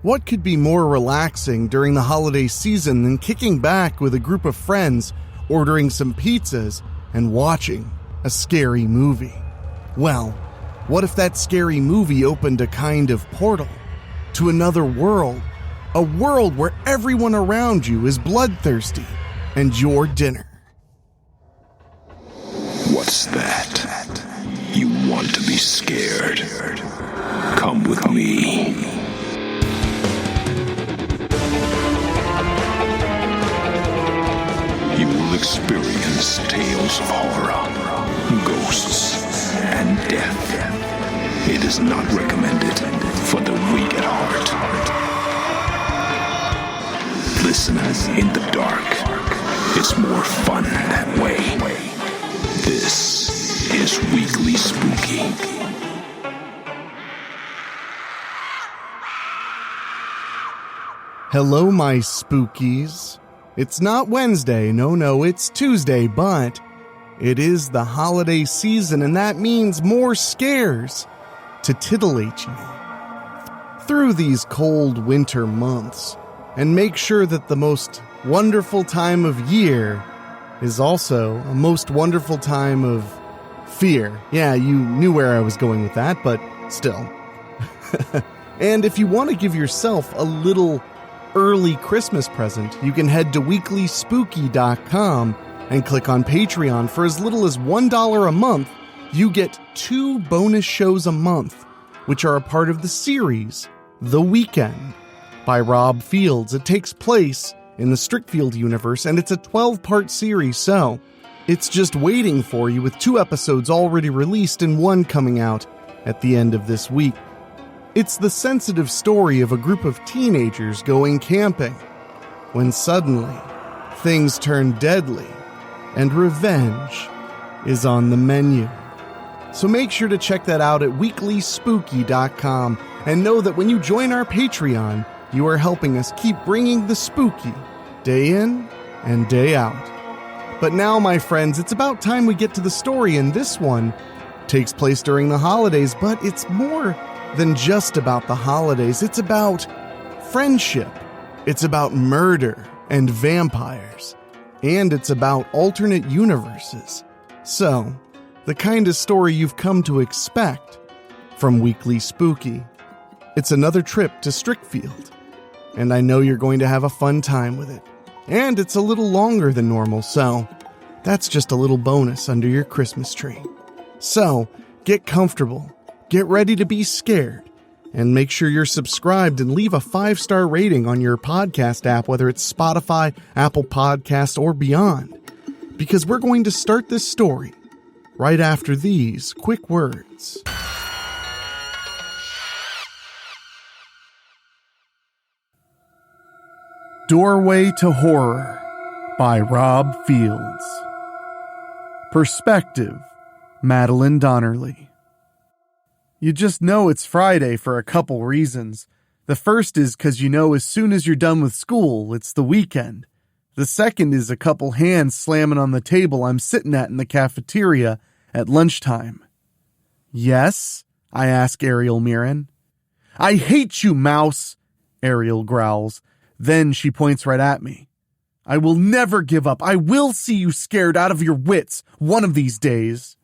What could be more relaxing during the holiday season than kicking back with a group of friends, ordering some pizzas, and watching a scary movie? Well, what if that scary movie opened a kind of portal to another world? A world where everyone around you is bloodthirsty and your dinner. What's that? You want to be scared? Come with me. You will experience tales of horror, ghosts, and death. It is not recommended for the weak at heart. Listen in the dark. It's more fun that way. This is Weekly Spooky. Hello, my spookies. It's not Wednesday, no, it's Tuesday, but it is the holiday season, and that means more scares to titillate you through these cold winter months. And make sure that the most wonderful time of year is also a most wonderful time of fear. Yeah, you knew where I was going with that, but still. And if you want to give yourself a little early Christmas present, you can head to weeklyspooky.com and click on Patreon. For as little as $1 a month, you get 2 bonus shows a month, which are a part of the series, The Weekend, by Rob Fields. It takes place in the Strickfield universe, and it's a 12-part series, so it's just waiting for you with 2 episodes already released and 1 coming out at the end of this week. It's the sensitive story of a group of teenagers going camping, when suddenly things turn deadly and revenge is on the menu. So make sure to check that out at weeklyspooky.com, and know that when you join our Patreon, you are helping us keep bringing the spooky day in and day out. But now, my friends, it's about time we get to the story, and this one takes place during the holidays, but it's more than just about the holidays. It's about friendship. It's about murder and vampires. And it's about alternate universes. So, the kind of story you've come to expect from Weekly Spooky. It's another trip to Strickfield, and I know you're going to have a fun time with it. And it's a little longer than normal, so that's just a little bonus under your Christmas tree. So, get comfortable, get ready to be scared, and make sure you're subscribed and leave a 5-star rating on your podcast app, whether it's Spotify, Apple Podcasts, or beyond. Because we're going to start this story right after these quick words. Doorway to Horror by Rob Fields. Perspective, Madeline Donnerly. You just know it's Friday for a couple reasons. The first is because you know as soon as you're done with school, it's the weekend. The second is a couple hands slamming on the table I'm sitting at in the cafeteria at lunchtime. Yes? I ask Ariel Mirren. I hate you, mouse, Ariel growls. Then she points right at me. I will never give up. I will see you scared out of your wits one of these days.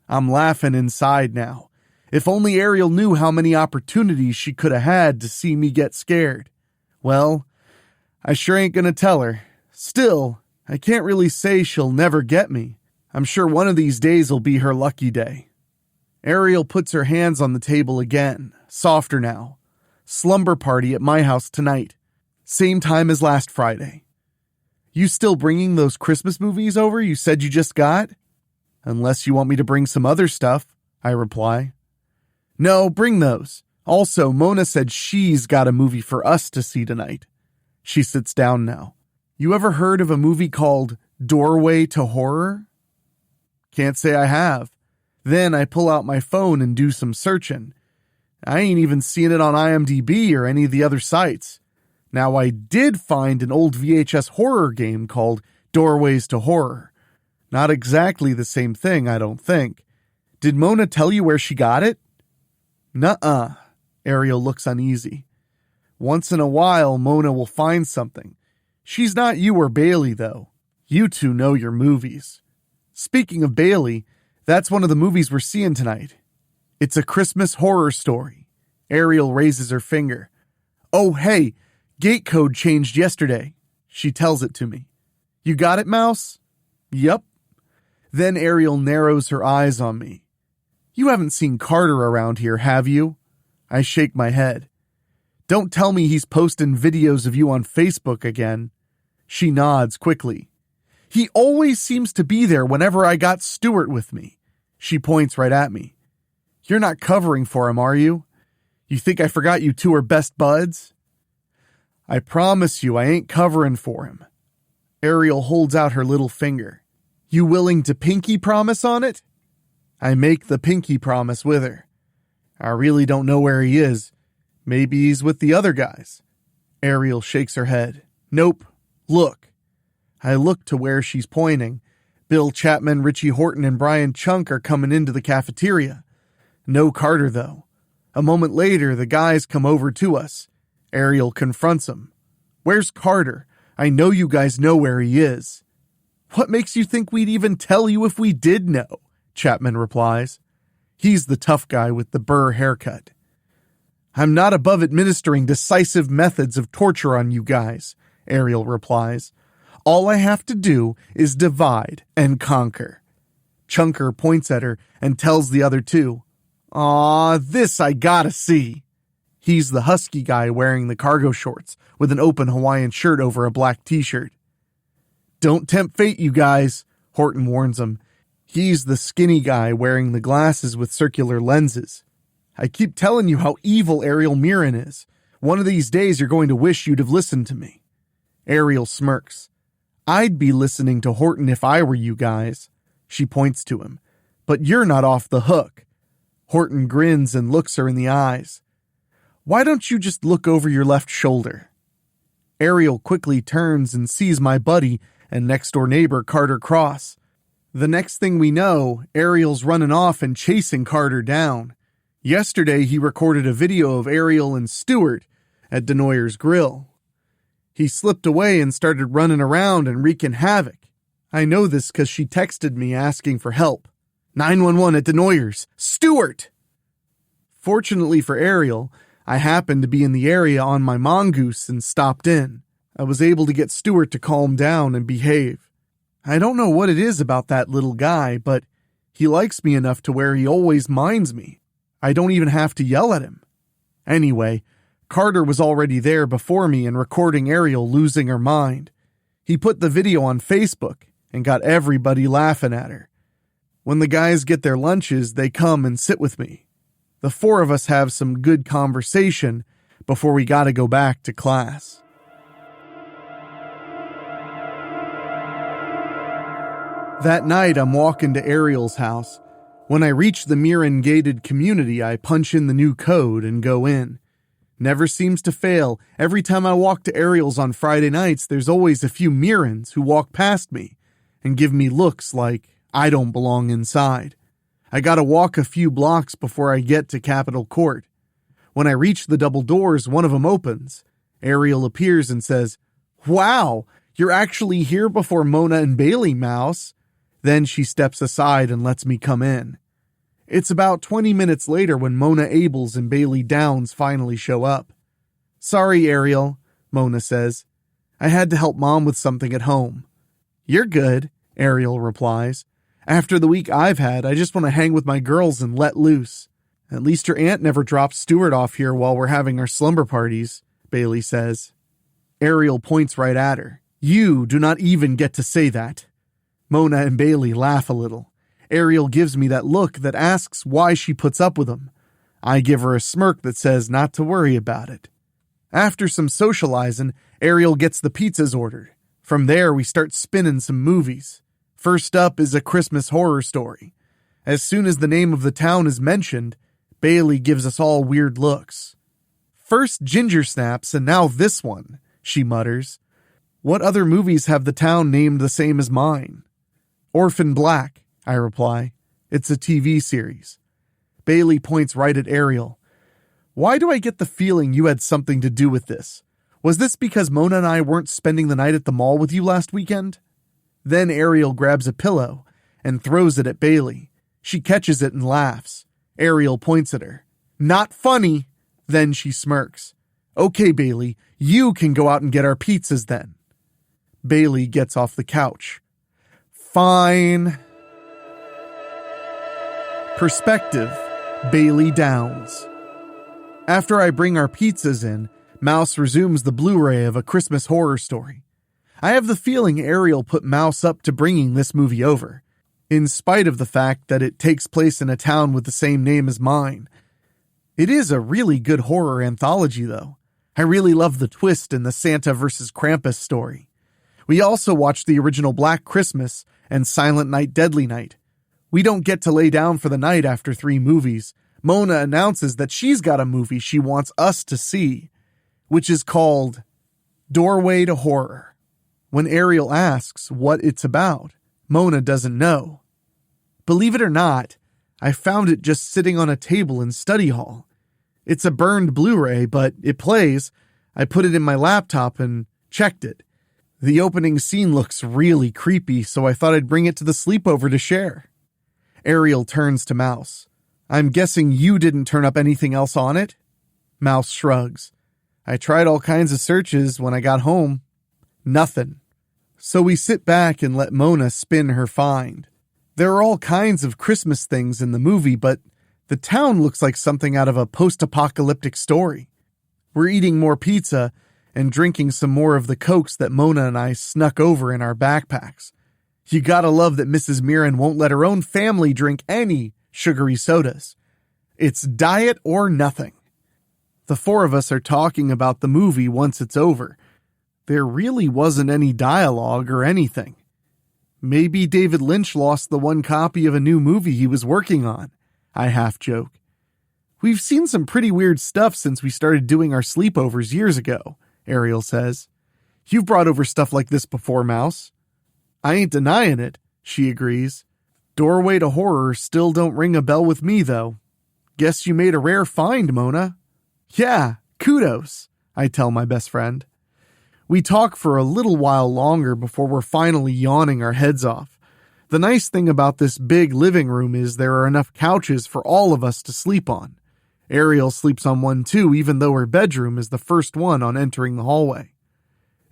I'm laughing inside now. If only Ariel knew how many opportunities she could have had to see me get scared. Well, I sure ain't gonna tell her. Still, I can't really say she'll never get me. I'm sure one of these days will be her lucky day. Ariel puts her hands on the table again, softer now. Slumber party at my house tonight. Same time as last Friday. You still bringing those Christmas movies over you said you just got? Unless you want me to bring some other stuff, I reply. No, bring those. Also, Mona said she's got a movie for us to see tonight. She sits down now. You ever heard of a movie called Doorway to Horror? Can't say I have. Then I pull out my phone and do some searching. I ain't even seen it on IMDb or any of the other sites. Now, I did find an old VHS horror game called Doorways to Horror. Not exactly the same thing, I don't think. Did Mona tell you where she got it? Nuh-uh. Ariel looks uneasy. Once in a while, Mona will find something. She's not you or Bailey, though. You two know your movies. Speaking of Bailey, that's one of the movies we're seeing tonight. It's a Christmas horror story. Ariel raises her finger. Oh, hey, gate code changed yesterday. She tells it to me. You got it, Mouse? Yup. Then Ariel narrows her eyes on me. You haven't seen Carter around here, have you? I shake my head. Don't tell me he's posting videos of you on Facebook again. She nods quickly. He always seems to be there whenever I got Stuart with me. She points right at me. You're not covering for him, are you? You think I forgot you two are best buds? I promise you I ain't covering for him. Ariel holds out her little finger. You willing to pinky promise on it? I make the pinky promise with her. I really don't know where he is. Maybe he's with the other guys. Ariel shakes her head. Nope. Look. I look to where she's pointing. Bill Chapman, Richie Horton, and Brian Chunk are coming into the cafeteria. No Carter, though. A moment later, the guys come over to us. Ariel confronts him. Where's Carter? I know you guys know where he is. What makes you think we'd even tell you if we did know? Chapman replies. He's the tough guy with the burr haircut. I'm not above administering decisive methods of torture on you guys, Ariel replies. All I have to do is divide and conquer. Chunker points at her and tells the other two, Aw, this I gotta see. He's the husky guy wearing the cargo shorts with an open Hawaiian shirt over a black t-shirt. Don't tempt fate, you guys, Horton warns him. He's the skinny guy wearing the glasses with circular lenses. I keep telling you how evil Ariel Mirren is. One of these days you're going to wish you'd have listened to me. Ariel smirks. I'd be listening to Horton if I were you guys. She points to him. But you're not off the hook. Horton grins and looks her in the eyes. Why don't you just look over your left shoulder? Ariel quickly turns and sees my buddy and next-door neighbor Carter Cross. The next thing we know, Ariel's running off and chasing Carter down. Yesterday, he recorded a video of Ariel and Stuart at Denoyer's Grill. He slipped away and started running around and wreaking havoc. I know this because she texted me asking for help. 911 at Denoyer's. Stuart! Fortunately for Ariel, I happened to be in the area on my mongoose and stopped in. I was able to get Stuart to calm down and behave. I don't know what it is about that little guy, but he likes me enough to where he always minds me. I don't even have to yell at him. Anyway, Carter was already there before me and recording Ariel losing her mind. He put the video on Facebook and got everybody laughing at her. When the guys get their lunches, they come and sit with me. The four of us have some good conversation before we gotta go back to class. That night, I'm walking to Ariel's house. When I reach the Mirren-gated community, I punch in the new code and go in. Never seems to fail. Every time I walk to Ariel's on Friday nights, there's always a few Mirrens who walk past me and give me looks like I don't belong inside. I gotta walk a few blocks before I get to Capitol Court. When I reach the double doors, one of them opens. Ariel appears and says, Wow, you're actually here before Mona and Bailey, Mouse. Then she steps aside and lets me come in. It's about 20 minutes later when Mona Abels and Bailey Downs finally show up. Sorry, Ariel, Mona says. I had to help Mom with something at home. You're good, Ariel replies. After the week I've had, I just want to hang with my girls and let loose. At least your aunt never drops Stuart off here while we're having our slumber parties, Bailey says. Ariel points right at her. You do not even get to say that. Mona and Bailey laugh a little. Ariel gives me that look that asks why she puts up with him. I give her a smirk that says not to worry about it. After some socializing, Ariel gets the pizzas ordered. From there, we start spinning some movies. First up is A Christmas Horror Story. As soon as the name of the town is mentioned, Bailey gives us all weird looks. First Ginger Snaps and now this one, she mutters. What other movies have the town named the same as mine? Orphan Black, I reply. It's a TV series. Bailey points right at Ariel. Why do I get the feeling you had something to do with this? Was this because Mona and I weren't spending the night at the mall with you last weekend? Then Ariel grabs a pillow and throws it at Bailey. She catches it and laughs. Ariel points at her. Not funny. Then she smirks. Okay, Bailey, you can go out and get our pizzas then. Bailey gets off the couch. Fine. Perspective, Bailey Downs. After I bring our pizzas in, Mouse resumes the Blu-ray of A Christmas Horror Story. I have the feeling Ariel put Mouse up to bringing this movie over, in spite of the fact that it takes place in a town with the same name as mine. It is a really good horror anthology, though. I really love the twist in the Santa vs. Krampus story. We also watched the original Black Christmas and Silent Night, Deadly Night. We don't get to lay down for the night after 3 movies. Mona announces that she's got a movie she wants us to see, which is called Doorway to Horror. When Ariel asks what it's about, Mona doesn't know. Believe it or not, I found it just sitting on a table in study hall. It's a burned Blu-ray, but it plays. I put it in my laptop and checked it. The opening scene looks really creepy, so I thought I'd bring it to the sleepover to share. Ariel turns to Mouse. I'm guessing you didn't turn up anything else on it? Mouse shrugs. I tried all kinds of searches when I got home. Nothing. So we sit back and let Mona spin her find. There are all kinds of Christmas things in the movie, but the town looks like something out of a post-apocalyptic story. We're eating more pizza and drinking some more of the Cokes that Mona and I snuck over in our backpacks. You gotta love that Mrs. Mirren won't let her own family drink any sugary sodas. It's diet or nothing. The 4 of us are talking about the movie once it's over. There really wasn't any dialogue or anything. Maybe David Lynch lost the 1 copy of a new movie he was working on, I half joke. We've seen some pretty weird stuff since we started doing our sleepovers years ago, Ariel says. You've brought over stuff like this before, Mouse. I ain't denying it, she agrees. Doorway to Horror still don't ring a bell with me, though. Guess you made a rare find, Mona. Yeah, kudos, I tell my best friend. We talk for a little while longer before we're finally yawning our heads off. The nice thing about this big living room is there are enough couches for all of us to sleep on. Ariel sleeps on one too, even though her bedroom is the first one on entering the hallway.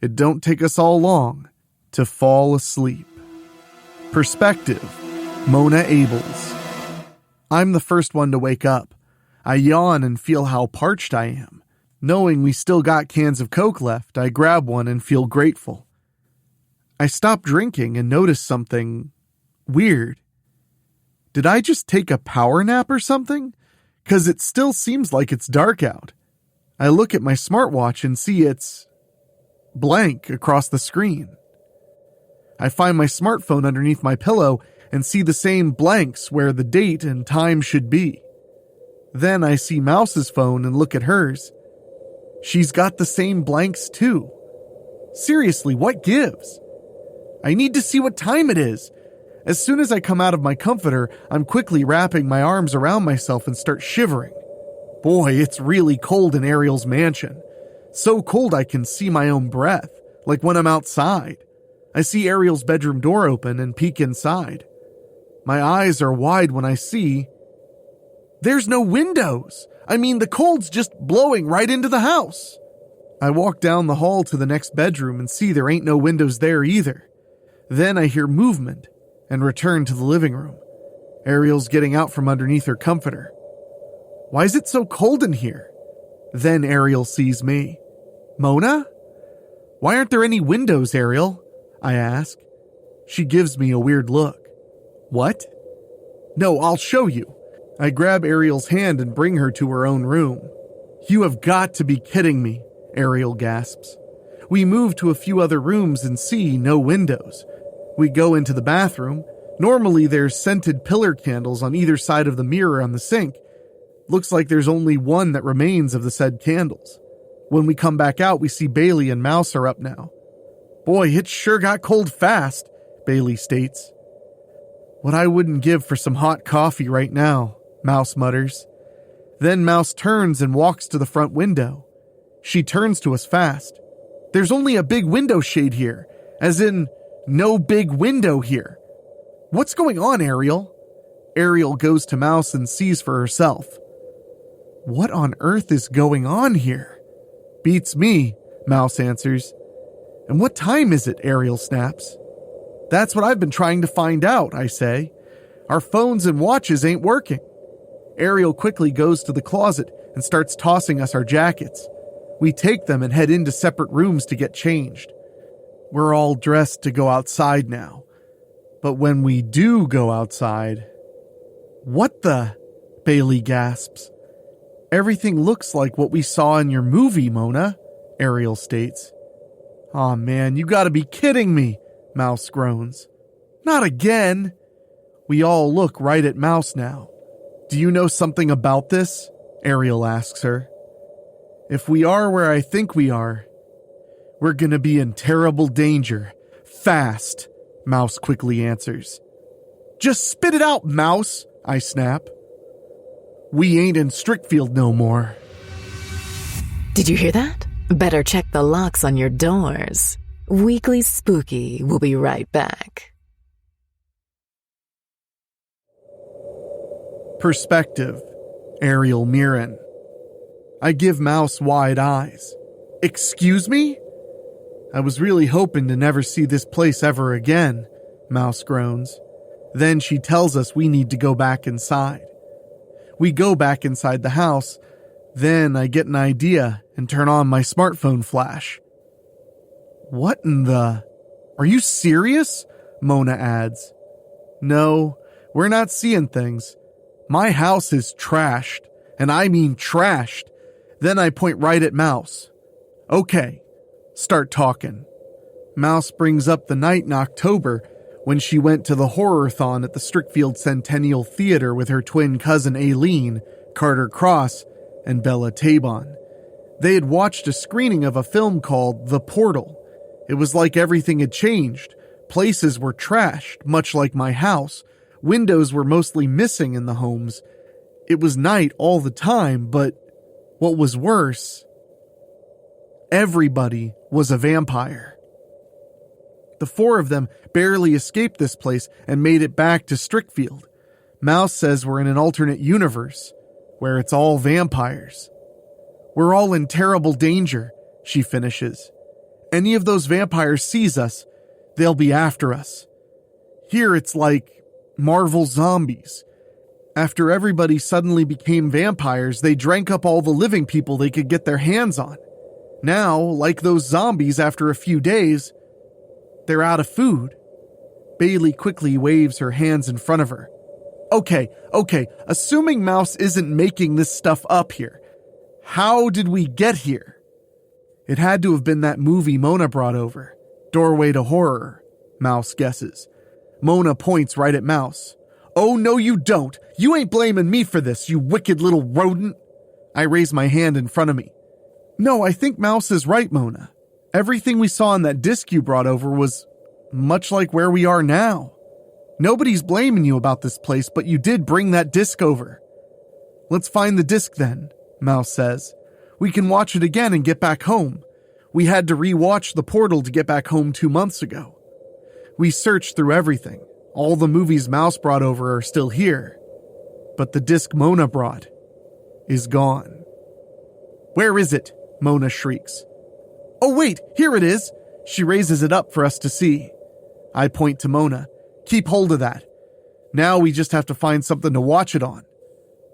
It don't take us all long to fall asleep. Perspective, Mona Abels. I'm the first one to wake up. I yawn and feel how parched I am. Knowing we still got cans of Coke left, I grab one and feel grateful. I stop drinking and notice something weird. Did I just take a power nap or something? 'Cause it still seems like it's dark out. I look at my smartwatch and see it's blank across the screen. I find my smartphone underneath my pillow and see the same blanks where the date and time should be. Then I see Mouse's phone and look at hers. She's got the same blanks too. Seriously, what gives? I need to see what time it is. As soon as I come out of my comforter, I'm quickly wrapping my arms around myself and start shivering. Boy, it's really cold in Ariel's mansion. So cold I can see my own breath, like when I'm outside. I see Ariel's bedroom door open and peek inside. My eyes are wide when I see there's no windows. I mean, the cold's just blowing right into the house. I walk down the hall to the next bedroom and see there ain't no windows there either. Then I hear movement and return to the living room. Ariel's getting out from underneath her comforter. Why is it so cold in here? Then Ariel sees me. Mona? Why aren't there any windows, Ariel? I ask. She gives me a weird look. What? No, I'll show you. I grab Ariel's hand and bring her to her own room. You have got to be kidding me, Ariel gasps. We move to a few other rooms and see no windows. We go into the bathroom. Normally there's scented pillar candles on either side of the mirror on the sink. Looks like there's only one that remains of the said candles. When we come back out, we see Bailey and Mouse are up now. Boy, it sure got cold fast, Bailey states. What I wouldn't give for some hot coffee right now, Mouse mutters. Then Mouse turns and walks to the front window. She turns to us fast. There's only a big window shade here, as in no big window here. What's going on, Ariel? Ariel goes to Mouse and sees for herself. What on earth is going on here? Beats me, Mouse answers. And what time is it? Ariel snaps. That's what I've been trying to find out, I say. Our phones and watches ain't working. Ariel quickly goes to the closet and starts tossing us our jackets. We take them and head into separate rooms to get changed. We're all dressed to go outside now. But when we do go outside... What the? Bailey gasps. Everything looks like what we saw in your movie, Mona, Ariel states. Aw man, you gotta be kidding me, Mouse groans. Not again. We all look right at Mouse now. Do you know something about this? Ariel asks her. If we are where I think we are, we're gonna be in terrible danger. Fast, Mouse quickly answers. Just spit it out, Mouse, I snap. We ain't in Strickfield no more. Did you hear that? Better check the locks on your doors. Weekly Spooky will be right back. Perspective, Ariel Mirren. I give Mouse wide eyes. Excuse me? I was really hoping to never see this place ever again, Mouse groans. Then she tells us we need to go back inside. We go back inside the house. Then I get an idea and turn on my smartphone flash. What in the... Are you serious? Mona adds. No, we're not seeing things. My house is trashed, and I mean trashed. Then I point right at Mouse. Okay, start talking. Mouse brings up the night in October when she went to the horror-thon at the Strickfield Centennial Theater with her twin cousin Aileen, Carter Cross, and Bella Tabon. They had watched a screening of a film called The Portal. It was like everything had changed. Places were trashed, much like my house. Windows were mostly missing in the homes. It was night all the time, but what was worse, everybody was a vampire. The four of them barely escaped this place and made it back to Strickfield. Mouse says we're in an alternate universe, where it's all vampires. We're all in terrible danger, she finishes. Any of those vampires sees us, they'll be after us. Here it's like Marvel zombies. After everybody suddenly became vampires, they drank up all the living people they could get their hands on. Now, like those zombies after a few days, they're out of food. Bailey quickly waves her hands in front of her. Okay, assuming Mouse isn't making this stuff up here, how did we get here? It had to have been that movie Mona brought over, Doorway to Horror, Mouse guesses. Mona points right at Mouse. Oh, no you don't. You ain't blaming me for this, you wicked little rodent. I raise my hand in front of me. No, I think Mouse is right, Mona. Everything we saw in that disc you brought over was much like where we are now. Nobody's blaming you about this place, but you did bring that disc over. Let's find the disc then, Mouse says. We can watch it again and get back home. We had to re-watch The Portal to get back home 2 months ago. We searched through everything. All the movies Mouse brought over are still here. But the disc Mona brought is gone. Where is it? Mona shrieks. Oh wait, here it is. She raises it up for us to see. I point to Mona. Keep hold of that. Now we just have to find something to watch it on.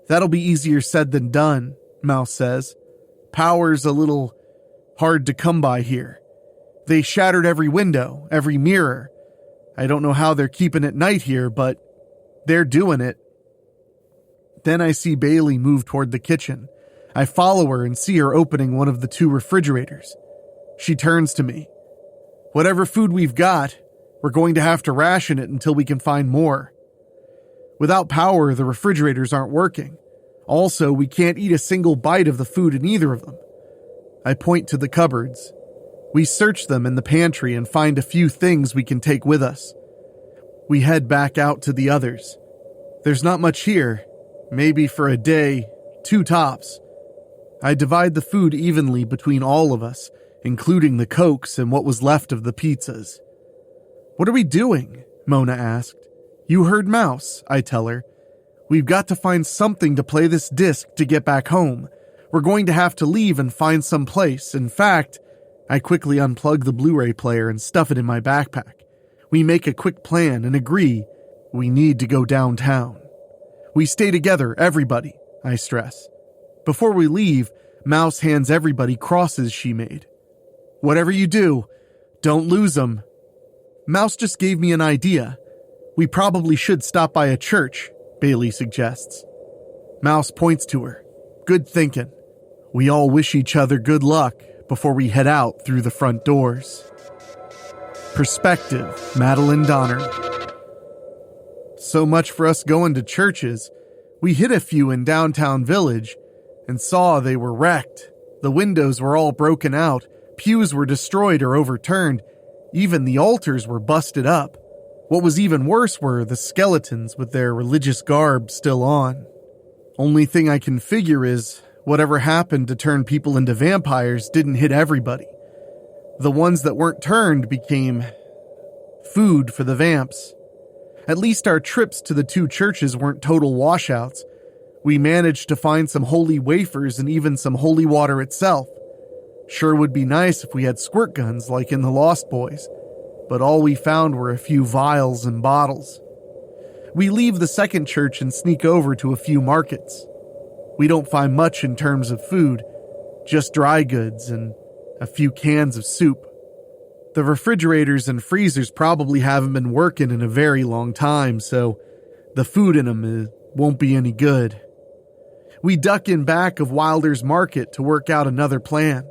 That'll be easier said than done, Mouse says. Power's a little hard to come by here. They shattered every window, every mirror. I don't know how they're keeping it night here, but they're doing it. Then I see Bailey move toward the kitchen. I follow her and see her opening one of the 2 refrigerators. She turns to me. Whatever food we've got, we're going to have to ration it until we can find more. Without power, the refrigerators aren't working. Also, we can't eat a single bite of the food in either of them. I point to the cupboards. We search them in the pantry and find a few things we can take with us. We head back out to the others. There's not much here, maybe for a day, 2 tops. I divide the food evenly between all of us, including the Cokes and what was left of the pizzas. "What are we doing?" Mona asked. "You heard Mouse," I tell her. "We've got to find something to play this disc to get back home. We're going to have to leave and find some place. In fact," I quickly unplug the Blu-ray player and stuff it in my backpack. We make a quick plan and agree we need to go downtown. "We stay together, everybody," I stress. Before we leave, Mouse hands everybody crosses she made. "Whatever you do, don't lose them." Mouse just gave me an idea. "We probably should stop by a church," Bailey suggests. Mouse points to her. "Good thinking." We all wish each other good luck before we head out through the front doors. Perspective, Madeline Donner. So much for us going to churches. We hit a few in downtown Village and saw they were wrecked. The windows were all broken out, pews were destroyed or overturned, even the altars were busted up. What was even worse were the skeletons with their religious garb still on. Only thing I can figure is whatever happened to turn people into vampires didn't hit everybody. The ones that weren't turned became food for the vamps. At least our trips to the 2 churches weren't total washouts. We managed to find some holy wafers and even some holy water itself. Sure would be nice if we had squirt guns like in the Lost Boys, but all we found were a few vials and bottles. We leave the second church and sneak over to a few markets. We don't find much in terms of food, just dry goods and a few cans of soup. The refrigerators and freezers probably haven't been working in a very long time, so the food in them won't be any good. We duck in back of Wilder's Market to work out another plan.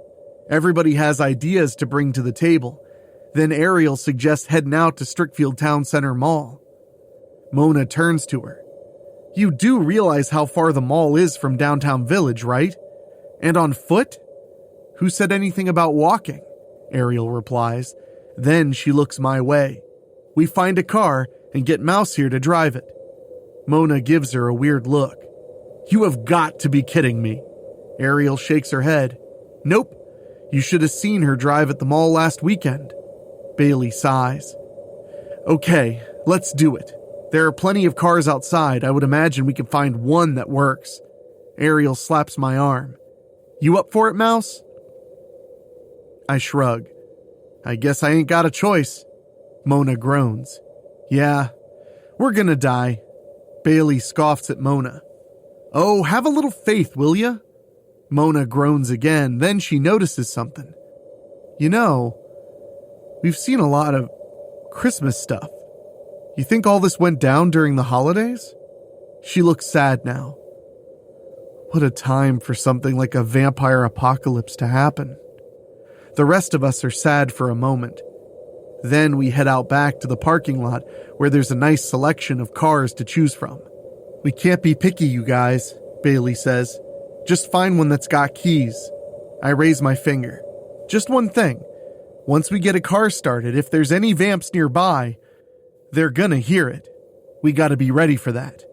Everybody has ideas to bring to the table. Then Ariel suggests heading out to Strickfield Town Center Mall. Mona turns to her. "You do realize how far the mall is from downtown Village, right? And on foot?" "Who said anything about walking?" Ariel replies. Then she looks my way. We find a car and get Mouse here to drive it. Mona gives her a weird look. "You have got to be kidding me." Ariel shakes her head. "Nope. You should have seen her drive at the mall last weekend." Bailey sighs. "Okay, let's do it. There are plenty of cars outside. I would imagine we can find one that works." Ariel slaps my arm. "You up for it, Mouse?" I shrug. "I guess I ain't got a choice." Mona groans. "Yeah, we're gonna die." Bailey scoffs at Mona. "Oh, have a little faith, will ya?" Mona groans again, then she notices something. "You know, we've seen a lot of Christmas stuff. You think all this went down during the holidays?" She looks sad now. What a time for something like a vampire apocalypse to happen. The rest of us are sad for a moment. Then we head out back to the parking lot where there's a nice selection of cars to choose from. "We can't be picky, you guys," Bailey says. "Just find one that's got keys." I raise my finger. "Just one thing. Once we get a car started, if there's any vamps nearby, they're gonna hear it. We gotta be ready for that."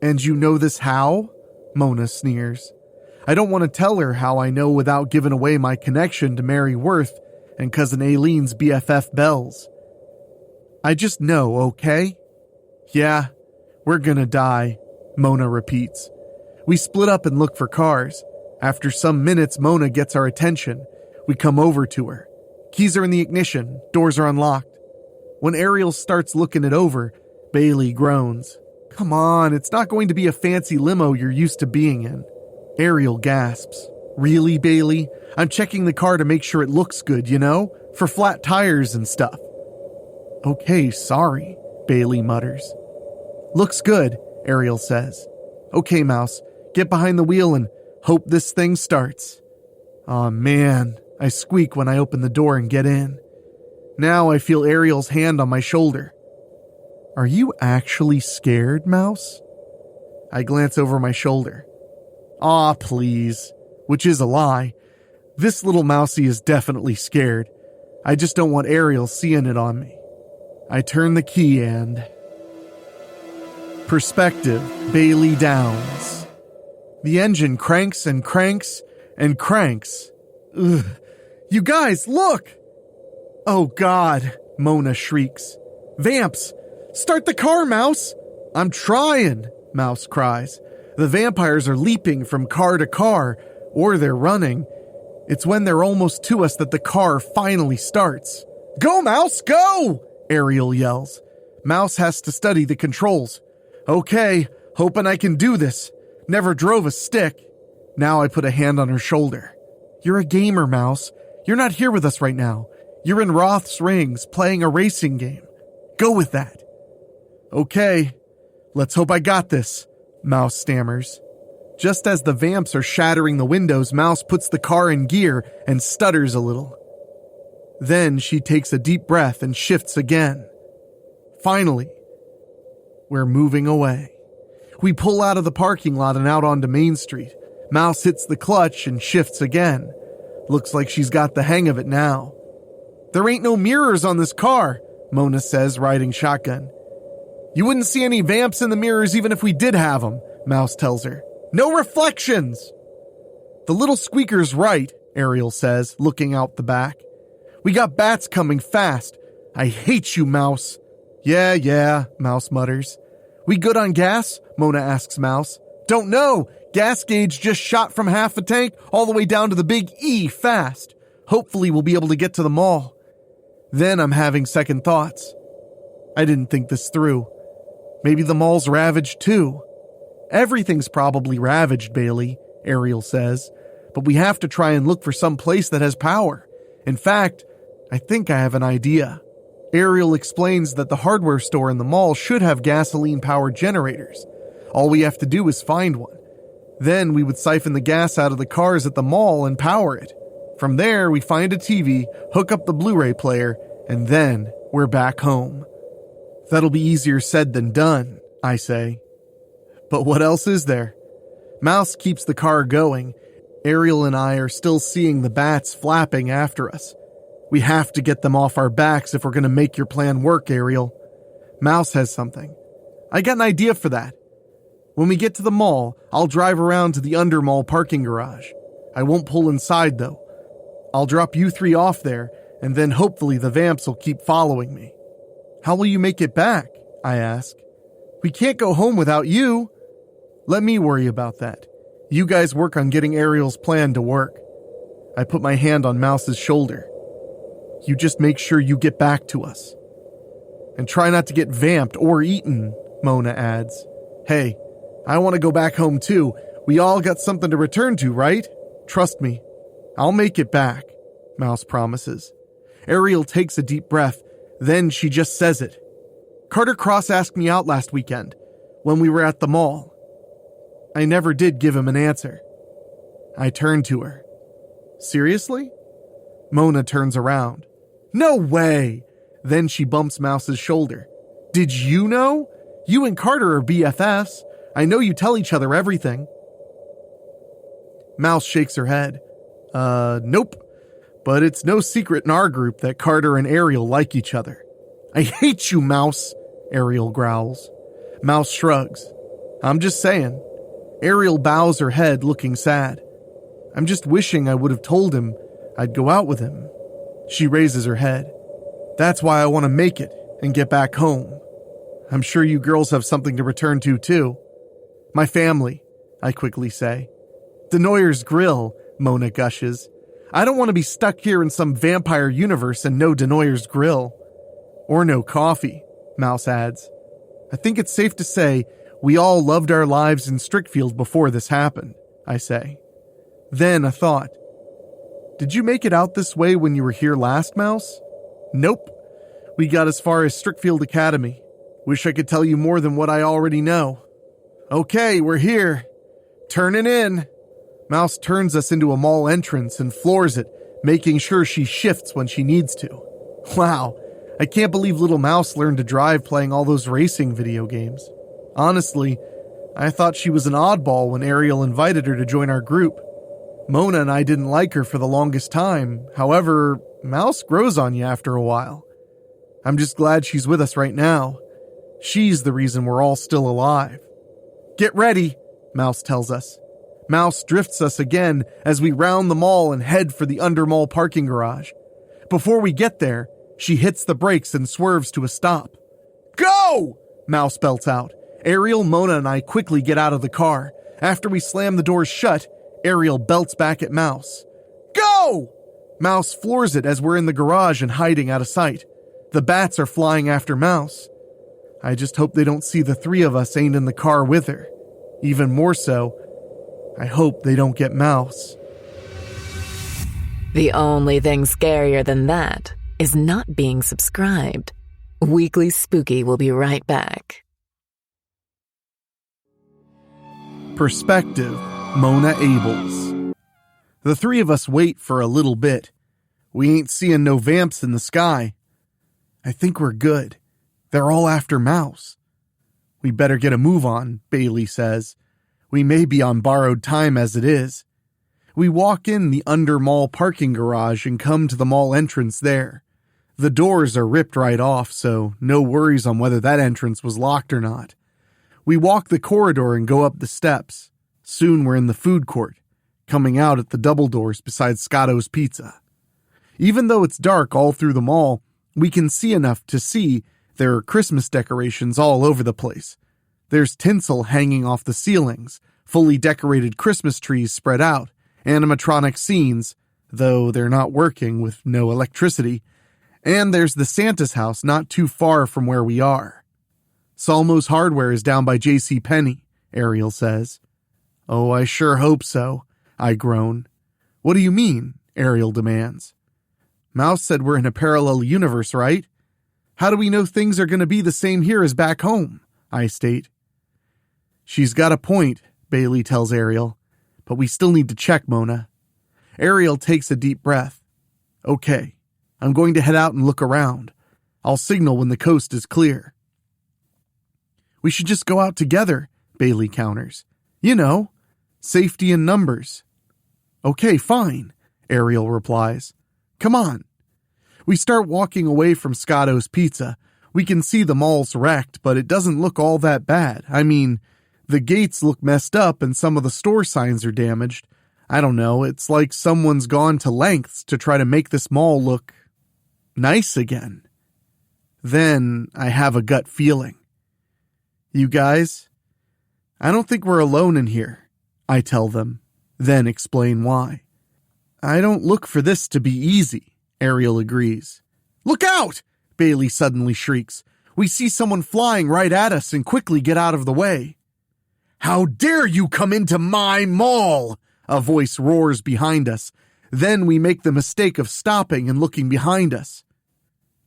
"And you know this how?" Mona sneers. I don't want to tell her how I know without giving away my connection to Mary Worth and Cousin Aileen's BFF Bells. "I just know, okay?" "Yeah, we're gonna die," Mona repeats. We split up and look for cars. After some minutes, Mona gets our attention. We come over to her. Keys are in the ignition, doors are unlocked. When Ariel starts looking it over, Bailey groans. "Come on, it's not going to be a fancy limo you're used to being in." Ariel gasps. "Really, Bailey? I'm checking the car to make sure it looks good, you know? For flat tires and stuff." "Okay, sorry," Bailey mutters. "Looks good," Ariel says. "Okay, Mouse, get behind the wheel and hope this thing starts." Aw, man, I squeak when I open the door and get in. Now I feel Ariel's hand on my shoulder. "Are you actually scared, Mouse?" I glance over my shoulder. "Aw, please," which is a lie. This little mousie is definitely scared. I just don't want Ariel seeing it on me. I turn the key and... Perspective, Bailey Downs. The engine cranks and cranks and cranks. Ugh. You guys, look! Oh God, Mona shrieks. Vamps! Start the car, Mouse! I'm trying, Mouse cries. The vampires are leaping from car to car, or they're running. It's when they're almost to us that the car finally starts. Go, Mouse, go! Ariel yells. Mouse has to study the controls. Okay, hoping I can do this. Never drove a stick. Now I put a hand on her shoulder. You're a gamer, Mouse. You're not here with us right now. You're in Roth's Rings, playing a racing game. Go with that. Okay, let's hope I got this, Mouse stammers. Just as the vamps are shattering the windows, Mouse puts the car in gear and stutters a little. Then she takes a deep breath and shifts again. Finally, we're moving away. We pull out of the parking lot and out onto Main Street. Mouse hits the clutch and shifts again. Looks like she's got the hang of it now. There ain't no mirrors on this car, Mona says, riding shotgun. You wouldn't see any vamps in the mirrors even if we did have them, Mouse tells her. No reflections! The little squeaker's right, Ariel says, looking out the back. We got bats coming fast. I hate you, Mouse. Yeah, Mouse mutters. We good on gas? Mona asks Mouse. Don't know. Gas gauge just shot from half a tank all the way down to the big E fast. Hopefully we'll be able to get to the mall. Then I'm having second thoughts. I didn't think this through. Maybe the mall's ravaged too. Everything's probably ravaged, Bailey, Ariel says, but we have to try and look for some place that has power. In fact, I think I have an idea. Ariel explains that the hardware store in the mall should have gasoline-powered generators. All we have to do is find one. Then we would siphon the gas out of the cars at the mall and power it. From there, we find a TV, hook up the Blu-ray player, and then we're back home. That'll be easier said than done, I say. But what else is there? Mouse keeps the car going. Ariel and I are still seeing the bats flapping after us. We have to get them off our backs if we're going to make your plan work, Ariel. Mouse has something. I got an idea for that. When we get to the mall, I'll drive around to the under-mall parking garage. I won't pull inside, though. I'll drop you three off there, and then hopefully the vamps will keep following me. How will you make it back? I ask. We can't go home without you. Let me worry about that. You guys work on getting Ariel's plan to work. I put my hand on Mouse's shoulder. You just make sure you get back to us. And try not to get vamped or eaten, Mona adds. Hey, I want to go back home too. We all got something to return to, right? Trust me. I'll make it back, Mouse promises. Ariel takes a deep breath, then she just says it. Carter Cross asked me out last weekend, when we were at the mall. I never did give him an answer. I turned to her. Seriously? Mona turns around. No way! Then she bumps Mouse's shoulder. Did you know? You and Carter are BFFs. I know you tell each other everything. Mouse shakes her head. Nope. But it's no secret in our group that Carter and Ariel like each other. I hate you, Mouse, Ariel growls. Mouse shrugs. I'm just saying. Ariel bows her head, looking sad. I'm just wishing I would have told him I'd go out with him. She raises her head. That's why I want to make it and get back home. I'm sure you girls have something to return to, too. My family, I quickly say. Denoyer's Grill, Mona gushes. I don't want to be stuck here in some vampire universe and no Denoyer's Grill. Or no coffee, Mouse adds. I think it's safe to say we all loved our lives in Strickfield before this happened, I say. Then a thought. Did you make it out this way when you were here last, Mouse? Nope. We got as far as Strickfield Academy. Wish I could tell you more than what I already know. Okay, we're here. Turning in. Mouse turns us into a mall entrance and floors it, making sure she shifts when she needs to. Wow, I can't believe little Mouse learned to drive playing all those racing video games. Honestly, I thought she was an oddball when Ariel invited her to join our group. Mona and I didn't like her for the longest time. However, Mouse grows on you after a while. I'm just glad she's with us right now. She's the reason we're all still alive. Get ready, Mouse tells us. Mouse drifts us again as we round the mall and head for the under-mall parking garage. Before we get there, she hits the brakes and swerves to a stop. Go! Mouse belts out. Ariel, Mona, and I quickly get out of the car. After we slam the doors shut, Ariel belts back at Mouse. Go! Mouse floors it as we're in the garage and hiding out of sight. The bats are flying after Mouse. I just hope they don't see the three of us ain't in the car with her. Even more so, I hope they don't get Mouse. The only thing scarier than that is not being subscribed. Weekly Spooky will be right back. Perspective, Mona Abels. The three of us wait for a little bit. We ain't seeing no vamps in the sky. I think we're good. They're all after Mouse. We better get a move on, Bailey says. We may be on borrowed time as it is. We walk in the under-mall parking garage and come to the mall entrance there. The doors are ripped right off, so no worries on whether that entrance was locked or not. We walk the corridor and go up the steps. Soon we're in the food court, coming out at the double doors beside Scotto's Pizza. Even though it's dark all through the mall, we can see enough to see there are Christmas decorations all over the place. There's tinsel hanging off the ceilings, fully decorated Christmas trees spread out, animatronic scenes, though they're not working with no electricity, and there's the Santa's house not too far from where we are. Salmo's Hardware is down by J.C. Penney, Ariel says. Oh, I sure hope so, I groan. What do you mean? Ariel demands. Mouse said we're in a parallel universe, right? How do we know things are going to be the same here as back home? I state. She's got a point, Bailey tells Ariel, but we still need to check, Mona. Ariel takes a deep breath. Okay, I'm going to head out and look around. I'll signal when the coast is clear. We should just go out together, Bailey counters. You know, safety in numbers. Okay, fine, Ariel replies. Come on. We start walking away from Scotto's Pizza. We can see the mall's wrecked, but it doesn't look all that bad. I mean, the gates look messed up and some of the store signs are damaged. I don't know, it's like someone's gone to lengths to try to make this mall look nice again. Then I have a gut feeling. You guys, I don't think we're alone in here, I tell them, then explain why. I don't look for this to be easy, Ariel agrees. Look out! Bailey suddenly shrieks. We see someone flying right at us and quickly get out of the way. How dare you come into my mall? A voice roars behind us. Then we make the mistake of stopping and looking behind us.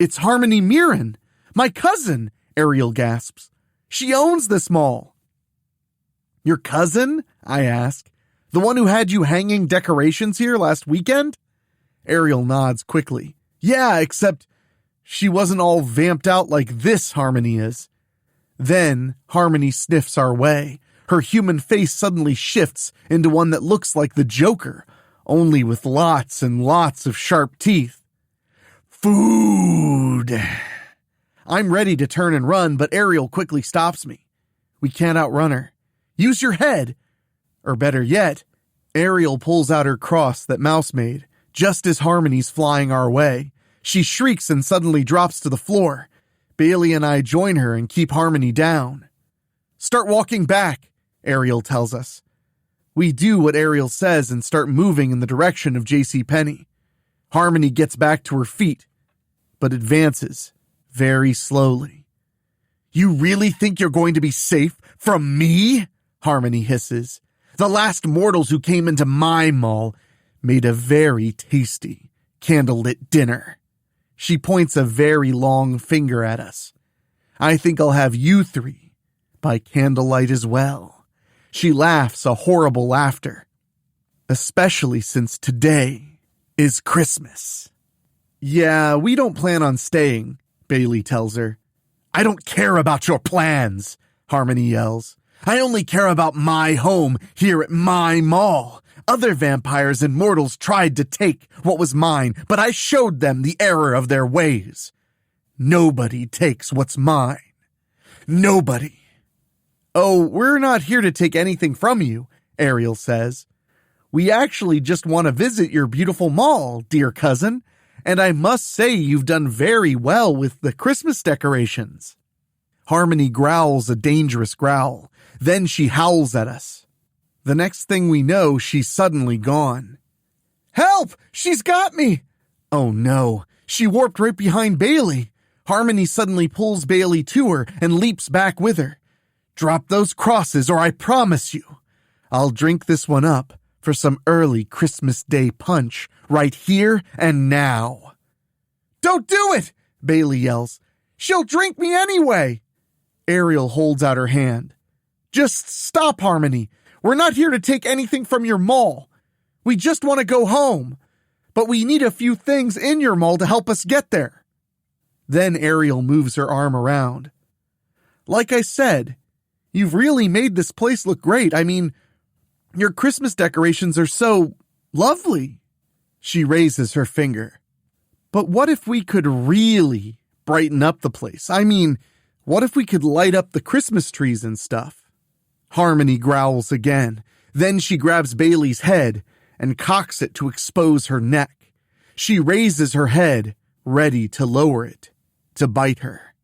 It's Harmony Mirren, my cousin, Ariel gasps. She owns this mall. Your cousin? I ask. The one who had you hanging decorations here last weekend? Ariel nods quickly. Yeah, except she wasn't all vamped out like this Harmony is. Then Harmony sniffs our way. Her human face suddenly shifts into one that looks like the Joker, only with lots and lots of sharp teeth. Food! I'm ready to turn and run, but Ariel quickly stops me. We can't outrun her. Use your head. Or better yet, Ariel pulls out her cross that Mouse made, just as Harmony's flying our way. She shrieks and suddenly drops to the floor. Bailey and I join her and keep Harmony down. Start walking back, Ariel tells us. We do what Ariel says and start moving in the direction of J.C. Penney. Harmony gets back to her feet, but advances very slowly. You really think you're going to be safe from me? Harmony hisses. The last mortals who came into my mall made a very tasty candlelit dinner. She points a very long finger at us. I think I'll have you three by candlelight as well. She laughs a horrible laughter. Especially since today is Christmas. Yeah, we don't plan on staying, Bailey tells her. I don't care about your plans, Harmony yells. I only care about my home here at my mall. Other vampires and mortals tried to take what was mine, but I showed them the error of their ways. Nobody takes what's mine. Nobody. Oh, we're not here to take anything from you, Ariel says. "We actually just want to visit your beautiful mall, dear cousin, and I must say you've done very well with the Christmas decorations." Harmony growls a dangerous growl. Then she howls at us. The next thing we know, she's suddenly gone. "Help! She's got me!" Oh no, she warped right behind Bailey. Harmony suddenly pulls Bailey to her and leaps back with her. "Drop those crosses or I promise you, I'll drink this one up for some early Christmas Day punch right here and now." "Don't do it!" Bailey yells. "She'll drink me anyway!" Ariel holds out her hand. "Just stop, Harmony. We're not here to take anything from your mall. We just want to go home. But we need a few things in your mall to help us get there." Then Ariel moves her arm around. "Like I said, you've really made this place look great. I mean, your Christmas decorations are so lovely." She raises her finger. "But what if we could really brighten up the place? I mean, what if we could light up the Christmas trees and stuff?" Harmony growls again. Then she grabs Bailey's head and cocks it to expose her neck. She raises her head, ready to lower it, to bite her.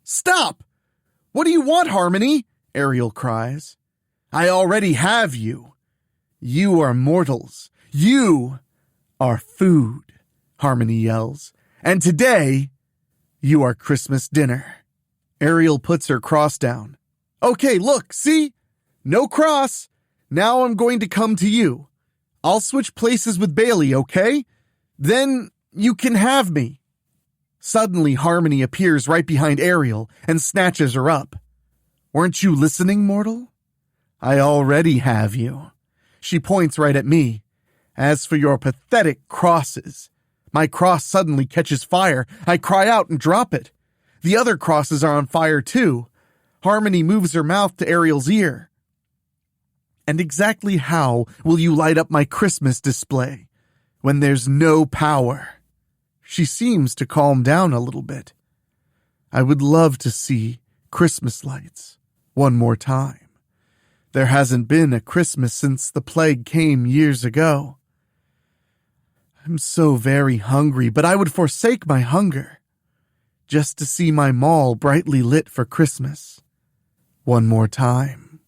"Stop! What do you want, Harmony?" Ariel cries. "I already have you. You are mortals. You are food," Harmony yells. "And today, you are Christmas dinner." Ariel puts her cross down. "Okay, look, see? No cross. Now I'm going to come to you. I'll switch places with Bailey, okay? Then you can have me." Suddenly, Harmony appears right behind Ariel and snatches her up. "Weren't you listening, mortal? I already have you." She points right at me. "As for your pathetic crosses, my cross suddenly catches fire. I cry out and drop it. The other crosses are on fire too." Harmony moves her mouth to Ariel's ear. "And exactly how will you light up my Christmas display when there's no power?" She seems to calm down a little bit. "I would love to see Christmas lights one more time. There hasn't been a Christmas since the plague came years ago. I'm so very hungry, but I would forsake my hunger just to see my mall brightly lit for Christmas one more time."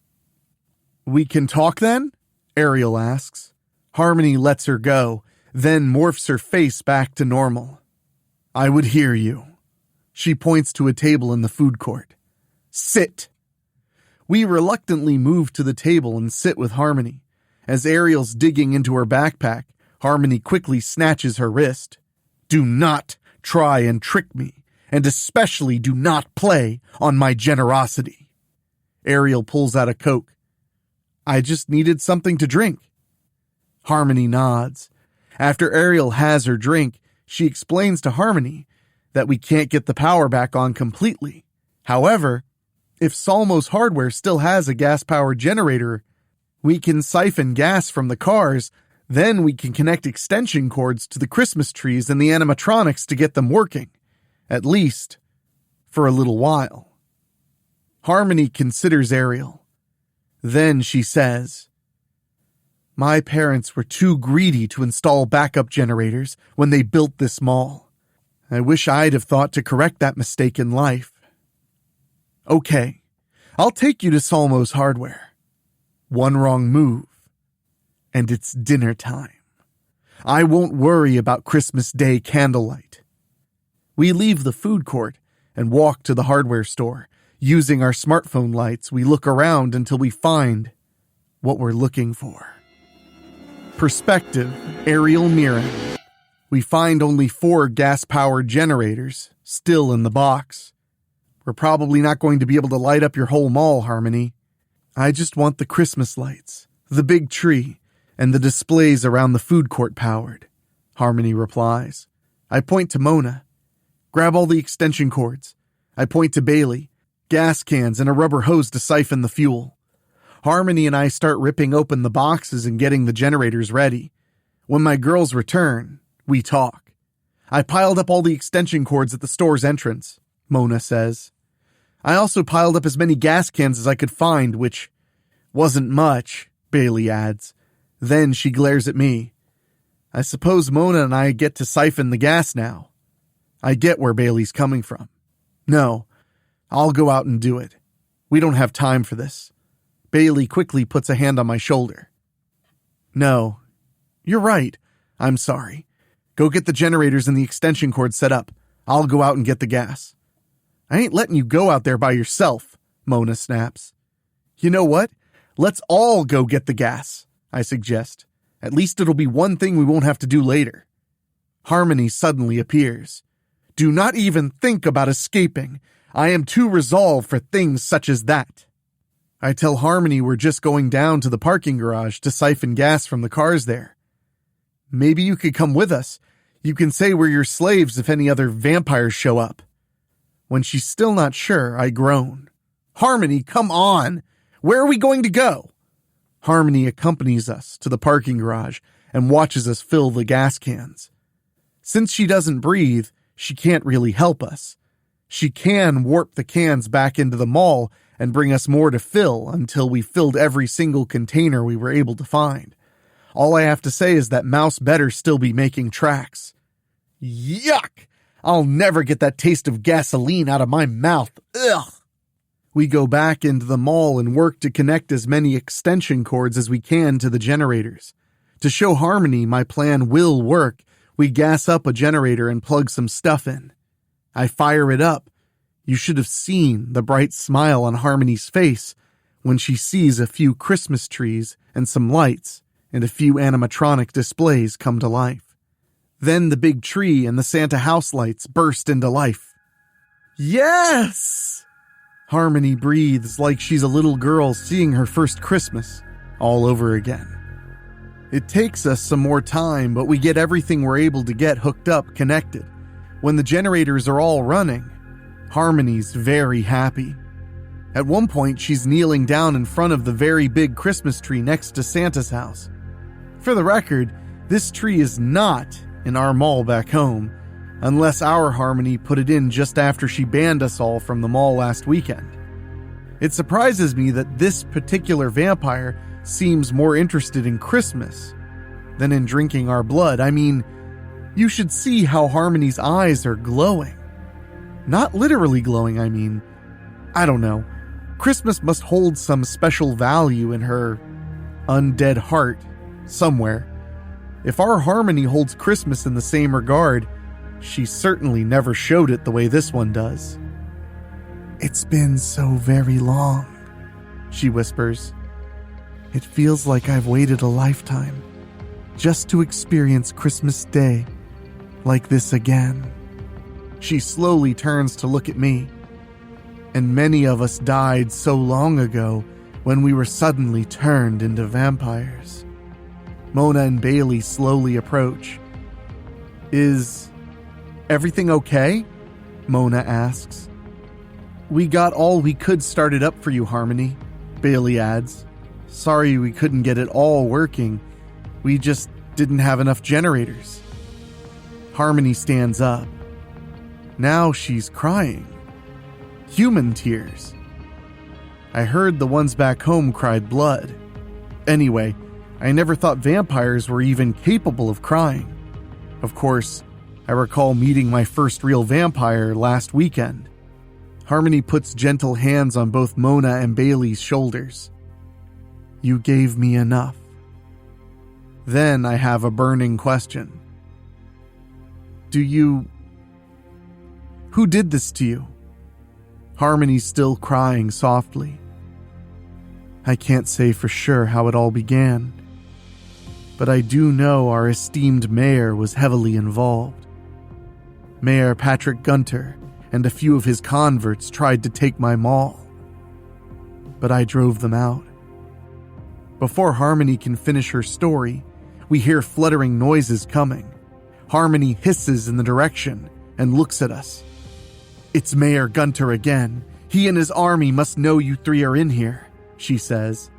"We can talk then?" Ariel asks. Harmony lets her go, then morphs her face back to normal. "I would hear you." She points to a table in the food court. "Sit." We reluctantly move to the table and sit with Harmony. As Ariel's digging into her backpack, Harmony quickly snatches her wrist. "Do not try and trick me, and especially do not play on my generosity." Ariel pulls out a Coke. "I just needed something to drink." Harmony nods. After Ariel has her drink, she explains to Harmony that we can't get the power back on completely. However, if Salmo's Hardware still has a gas-powered generator, we can siphon gas from the cars, then we can connect extension cords to the Christmas trees and the animatronics to get them working, at least for a little while. Harmony considers Ariel. Then she says, "My parents were too greedy to install backup generators when they built this mall. I wish I'd have thought to correct that mistake in life. Okay, I'll take you to Salmo's Hardware. One wrong move, and it's dinner time. I won't worry about Christmas Day candlelight." We leave the food court and walk to the hardware store. Using our smartphone lights, we look around until we find what we're looking for. Perspective, aerial mirroring. We find only 4 gas-powered generators still in the box. We're probably not going to be able to light up your whole mall, Harmony. I just want the Christmas lights, the big tree, and the displays around the food court powered, Harmony replies. I point to Mona. Grab all the extension cords. I point to Bailey. Gas cans and a rubber hose to siphon the fuel. Harmony and I start ripping open the boxes and getting the generators ready. When my girls return, we talk. I piled up all the extension cords at the store's entrance, Mona says. I also piled up as many gas cans as I could find, which wasn't much, Bailey adds. Then she glares at me. I suppose Mona and I get to siphon the gas now. I get where Bailey's coming from. No, I'll go out and do it. We don't have time for this. Bailey quickly puts a hand on my shoulder. No, you're right. I'm sorry. Go get the generators and the extension cord set up. I'll go out and get the gas. I ain't letting you go out there by yourself, Mona snaps. You know what? Let's all go get the gas, I suggest. At least it'll be one thing we won't have to do later. Harmony suddenly appears. Do not even think about escaping. I am too resolved for things such as that. I tell Harmony we're just going down to the parking garage to siphon gas from the cars there. Maybe you could come with us. You can say we're your slaves if any other vampires show up. When she's still not sure, I groan. Harmony, come on! Where are we going to go? Harmony accompanies us to the parking garage and watches us fill the gas cans. Since she doesn't breathe, she can't really help us. She can warp the cans back into the mall and bring us more to fill until we filled every single container we were able to find. All I have to say is that Mouse better still be making tracks. Yuck! I'll never get that taste of gasoline out of my mouth. Ugh! We go back into the mall and work to connect as many extension cords as we can to the generators. To show Harmony my plan will work, we gas up a generator and plug some stuff in. I fire it up. You should have seen the bright smile on Harmony's face when she sees a few Christmas trees and some lights and a few animatronic displays come to life. Then the big tree and the Santa house lights burst into life. Yes! Harmony breathes like she's a little girl seeing her first Christmas all over again. It takes us some more time, but we get everything we're able to get hooked up, connected. When the generators are all running, Harmony's very happy. At one point, she's kneeling down in front of the very big Christmas tree next to Santa's house. For the record, this tree is not in our mall back home, unless our Harmony put it in just after she banned us all from the mall last weekend. It surprises me that this particular vampire seems more interested in Christmas than in drinking our blood. I mean, you should see how Harmony's eyes are glowing. Not literally glowing, I mean. I don't know. Christmas must hold some special value in her undead heart somewhere. If our Harmony holds Christmas in the same regard, she certainly never showed it the way this one does. It's been so very long, she whispers. It feels like I've waited a lifetime just to experience Christmas Day like this again. She slowly turns to look at me. And many of us died so long ago when we were suddenly turned into vampires. Mona and Bailey slowly approach. Is everything okay? Mona asks. We got all we could started up for you, Harmony, Bailey adds. Sorry we couldn't get it all working. We just didn't have enough generators. Harmony stands up. Now she's crying. Human tears. I heard the ones back home cried blood. Anyway, I never thought vampires were even capable of crying. Of course, I recall meeting my first real vampire last weekend. Harmony puts gentle hands on both Mona and Bailey's shoulders. You gave me enough. Then I have a burning question. Who did this to you? Harmony's still crying softly. I can't say for sure how it all began, but I do know our esteemed mayor was heavily involved. Mayor Patrick Gunter and a few of his converts tried to take my mall, but I drove them out. Before Harmony can finish her story, we hear fluttering noises coming. Harmony hisses in the direction and looks at us. It's Mayor Gunter again. He and his army must know you three are in here, she says.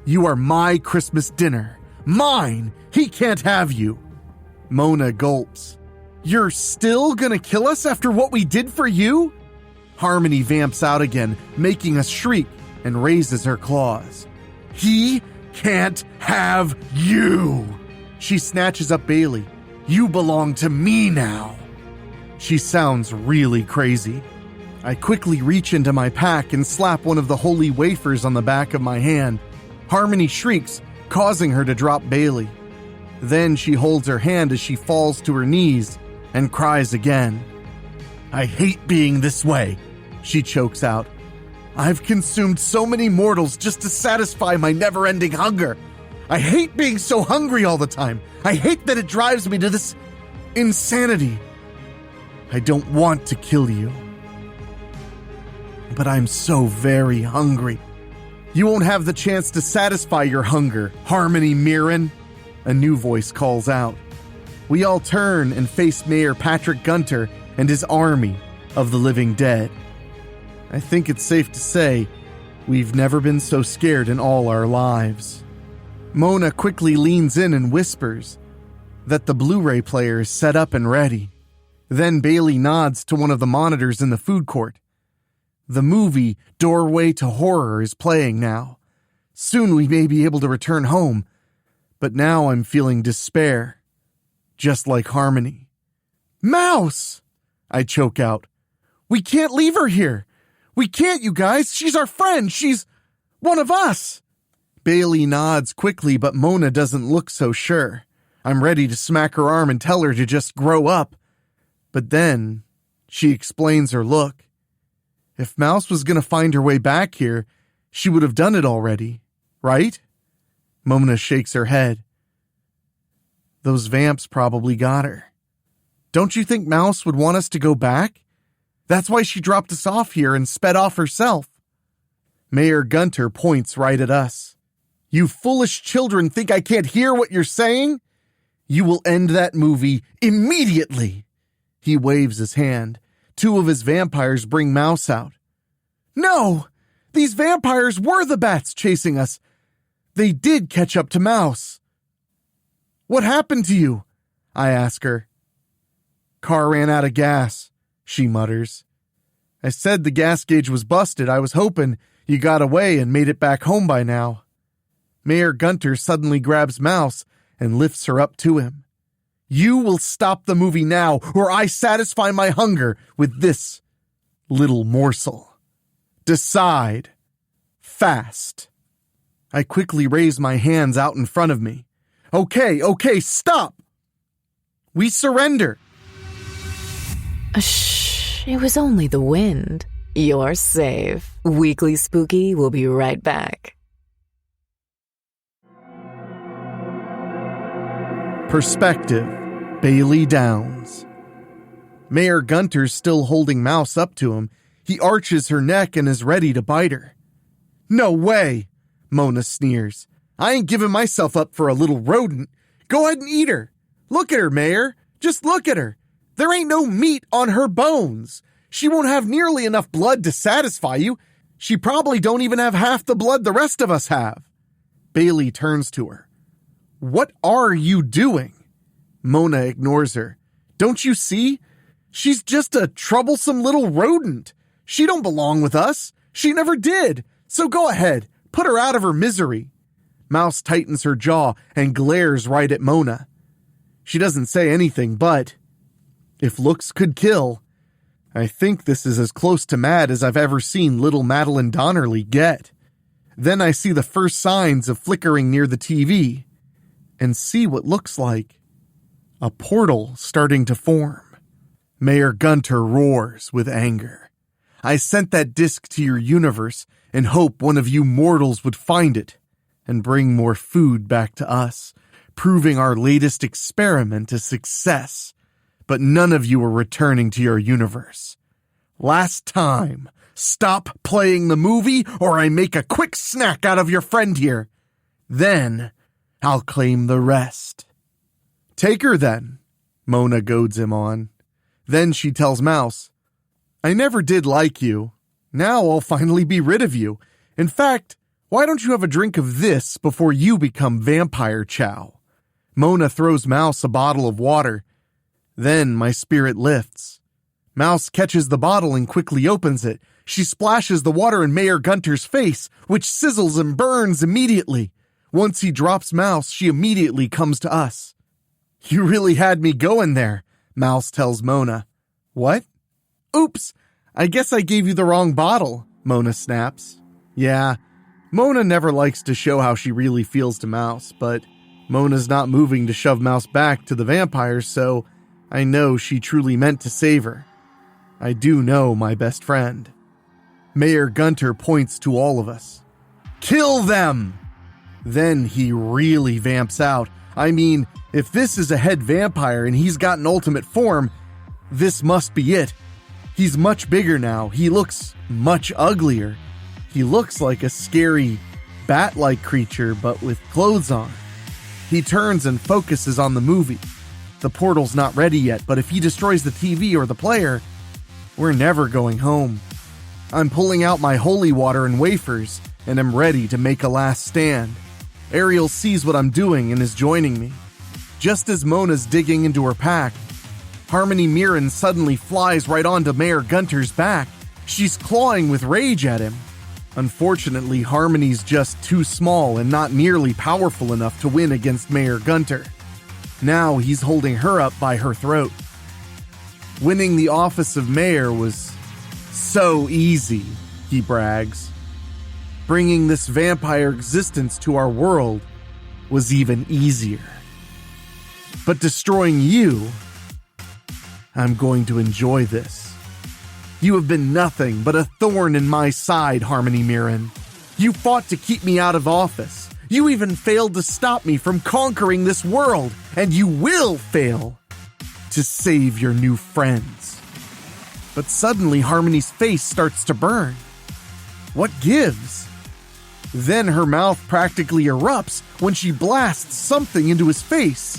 You are my Christmas dinner. Mine! He can't have you. Mona gulps. You're still gonna kill us after what we did for you? Harmony vamps out again, making us shriek and raises her claws. He can't have you. She snatches up Bailey. You belong to me now. She sounds really crazy. I quickly reach into my pack and slap one of the holy wafers on the back of my hand. Harmony shrieks, causing her to drop Bailey. Then she holds her hand as she falls to her knees and cries again. I hate being this way, she chokes out. I've consumed so many mortals just to satisfy my never-ending hunger. I hate being so hungry all the time. I hate that it drives me to this insanity. I don't want to kill you, but I'm so very hungry. You won't have the chance to satisfy your hunger, Harmony Mirren, a new voice calls out. We all turn and face Mayor Patrick Gunter and his army of the living dead. I think it's safe to say we've never been so scared in all our lives. Mona quickly leans in and whispers that the Blu-ray player is set up and ready. Then Bailey nods to one of the monitors in the food court. The movie Doorway to Horror is playing now. Soon we may be able to return home, but now I'm feeling despair, just like Harmony. Mouse! I choke out. We can't leave her here. We can't, you guys. She's our friend. She's one of us. Bailey nods quickly, but Mona doesn't look so sure. I'm ready to smack her arm and tell her to just grow up. But then she explains her look. If Mouse was going to find her way back here, she would have done it already, right? Mona shakes her head. Those vamps probably got her. Don't you think Mouse would want us to go back? That's why she dropped us off here and sped off herself. Mayor Gunter points right at us. You foolish children think I can't hear what you're saying? You will end that movie immediately. He waves his hand. Two of his vampires bring Mouse out. No! These vampires were the bats chasing us. They did catch up to Mouse. What happened to you? I ask her. Car ran out of gas, she mutters. I said the gas gauge was busted. I was hoping you got away and made it back home by now. Mayor Gunter suddenly grabs Mouse and lifts her up to him. You will stop the movie now, or I satisfy my hunger with this little morsel. Decide. Fast. I quickly raise my hands out in front of me. Okay, stop. We surrender. Shh, it was only the wind. You're safe. Weekly Spooky will be right back. Perspective, Bailey Downs. Mayor Gunter's still holding Mouse up to him. He arches her neck and is ready to bite her. No way, Mona sneers. I ain't giving myself up for a little rodent. Go ahead and eat her. Look at her, Mayor. Just look at her. There ain't no meat on her bones. She won't have nearly enough blood to satisfy you. She probably don't even have half the blood the rest of us have. Bailey turns to her. What are you doing? Mona ignores her. Don't you see? She's just a troublesome little rodent. She don't belong with us. She never did. So go ahead, put her out of her misery. Mouse tightens her jaw and glares right at Mona. She doesn't say anything, but if looks could kill, I think this is as close to mad as I've ever seen little Madeline Donnerly get. Then I see the first signs of flickering near the TV and see what looks like a portal starting to form. Mayor Gunter roars with anger. I sent that disc to your universe and hope one of you mortals would find it and bring more food back to us, proving our latest experiment a success. But none of you are returning to your universe. Last time, stop playing the movie or I make a quick snack out of your friend here. Then I'll claim the rest. Take her then, Mona goads him on. Then she tells Mouse, I never did like you. Now I'll finally be rid of you. In fact, why don't you have a drink of this before you become vampire chow? Mona throws Mouse a bottle of water. Then my spirit lifts. Mouse catches the bottle and quickly opens it. She splashes the water in Mayor Gunter's face, which sizzles and burns immediately. Once he drops Mouse, she immediately comes to us. You really had me going there, Mouse tells Mona. What? Oops, I guess I gave you the wrong bottle, Mona snaps. Yeah, Mona never likes to show how she really feels to Mouse, but Mona's not moving to shove Mouse back to the vampires, so I know she truly meant to save her. I do know my best friend. Mayor Gunter points to all of us. Kill them! Then he really vamps out. I mean, if this is a head vampire and he's got an ultimate form, this must be it. He's much bigger now. He looks much uglier. He looks like a scary, bat-like creature, but with clothes on. He turns and focuses on the movie. The portal's not ready yet, but if he destroys the TV or the player, we're never going home. I'm pulling out my holy water and wafers, and am ready to make a last stand. Ariel sees what I'm doing and is joining me. Just as Mona's digging into her pack, Harmony Mirren suddenly flies right onto Mayor Gunter's back. She's clawing with rage at him. Unfortunately, Harmony's just too small and not nearly powerful enough to win against Mayor Gunter. Now he's holding her up by her throat. Winning the office of mayor was so easy, he brags. Bringing this vampire existence to our world was even easier. But destroying you, I'm going to enjoy this. You have been nothing but a thorn in my side, Harmony Mirren. You fought to keep me out of office. You even failed to stop me from conquering this world, and you will fail to save your new friends. But suddenly Harmony's face starts to burn. What gives? Then her mouth practically erupts when she blasts something into his face.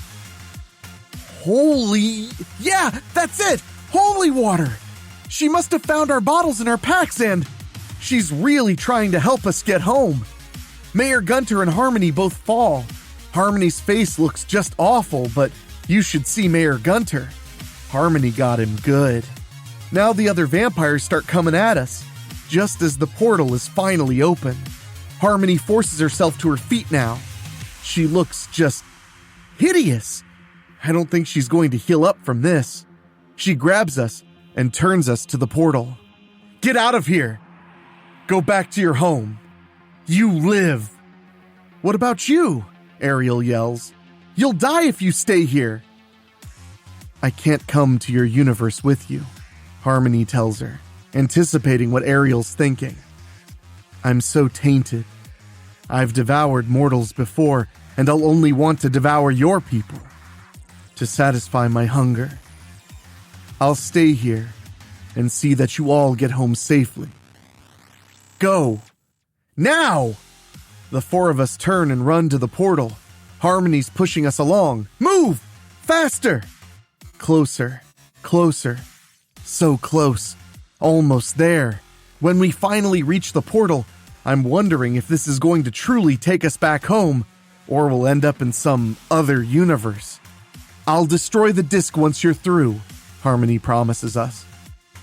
Yeah, that's it! Holy water! She must have found our bottles in our packs and she's really trying to help us get home. Mayor Gunter and Harmony both fall. Harmony's face looks just awful, but you should see Mayor Gunter. Harmony got him good. Now the other vampires start coming at us, just as the portal is finally open. Harmony forces herself to her feet now. She looks just hideous. I don't think she's going to heal up from this. She grabs us and turns us to the portal. Get out of here! Go back to your home. You live. What about you? Ariel yells. You'll die if you stay here. I can't come to your universe with you, Harmony tells her, anticipating what Ariel's thinking. I'm so tainted. I've devoured mortals before, and I'll only want to devour your people to satisfy my hunger. I'll stay here and see that you all get home safely. Go! Now! The four of us turn and run to the portal. Harmony's pushing us along. Move! Faster! Closer. Closer. So close. Almost there. When we finally reach the portal, I'm wondering if this is going to truly take us back home, or we'll end up in some other universe. I'll destroy the disc once you're through, Harmony promises us.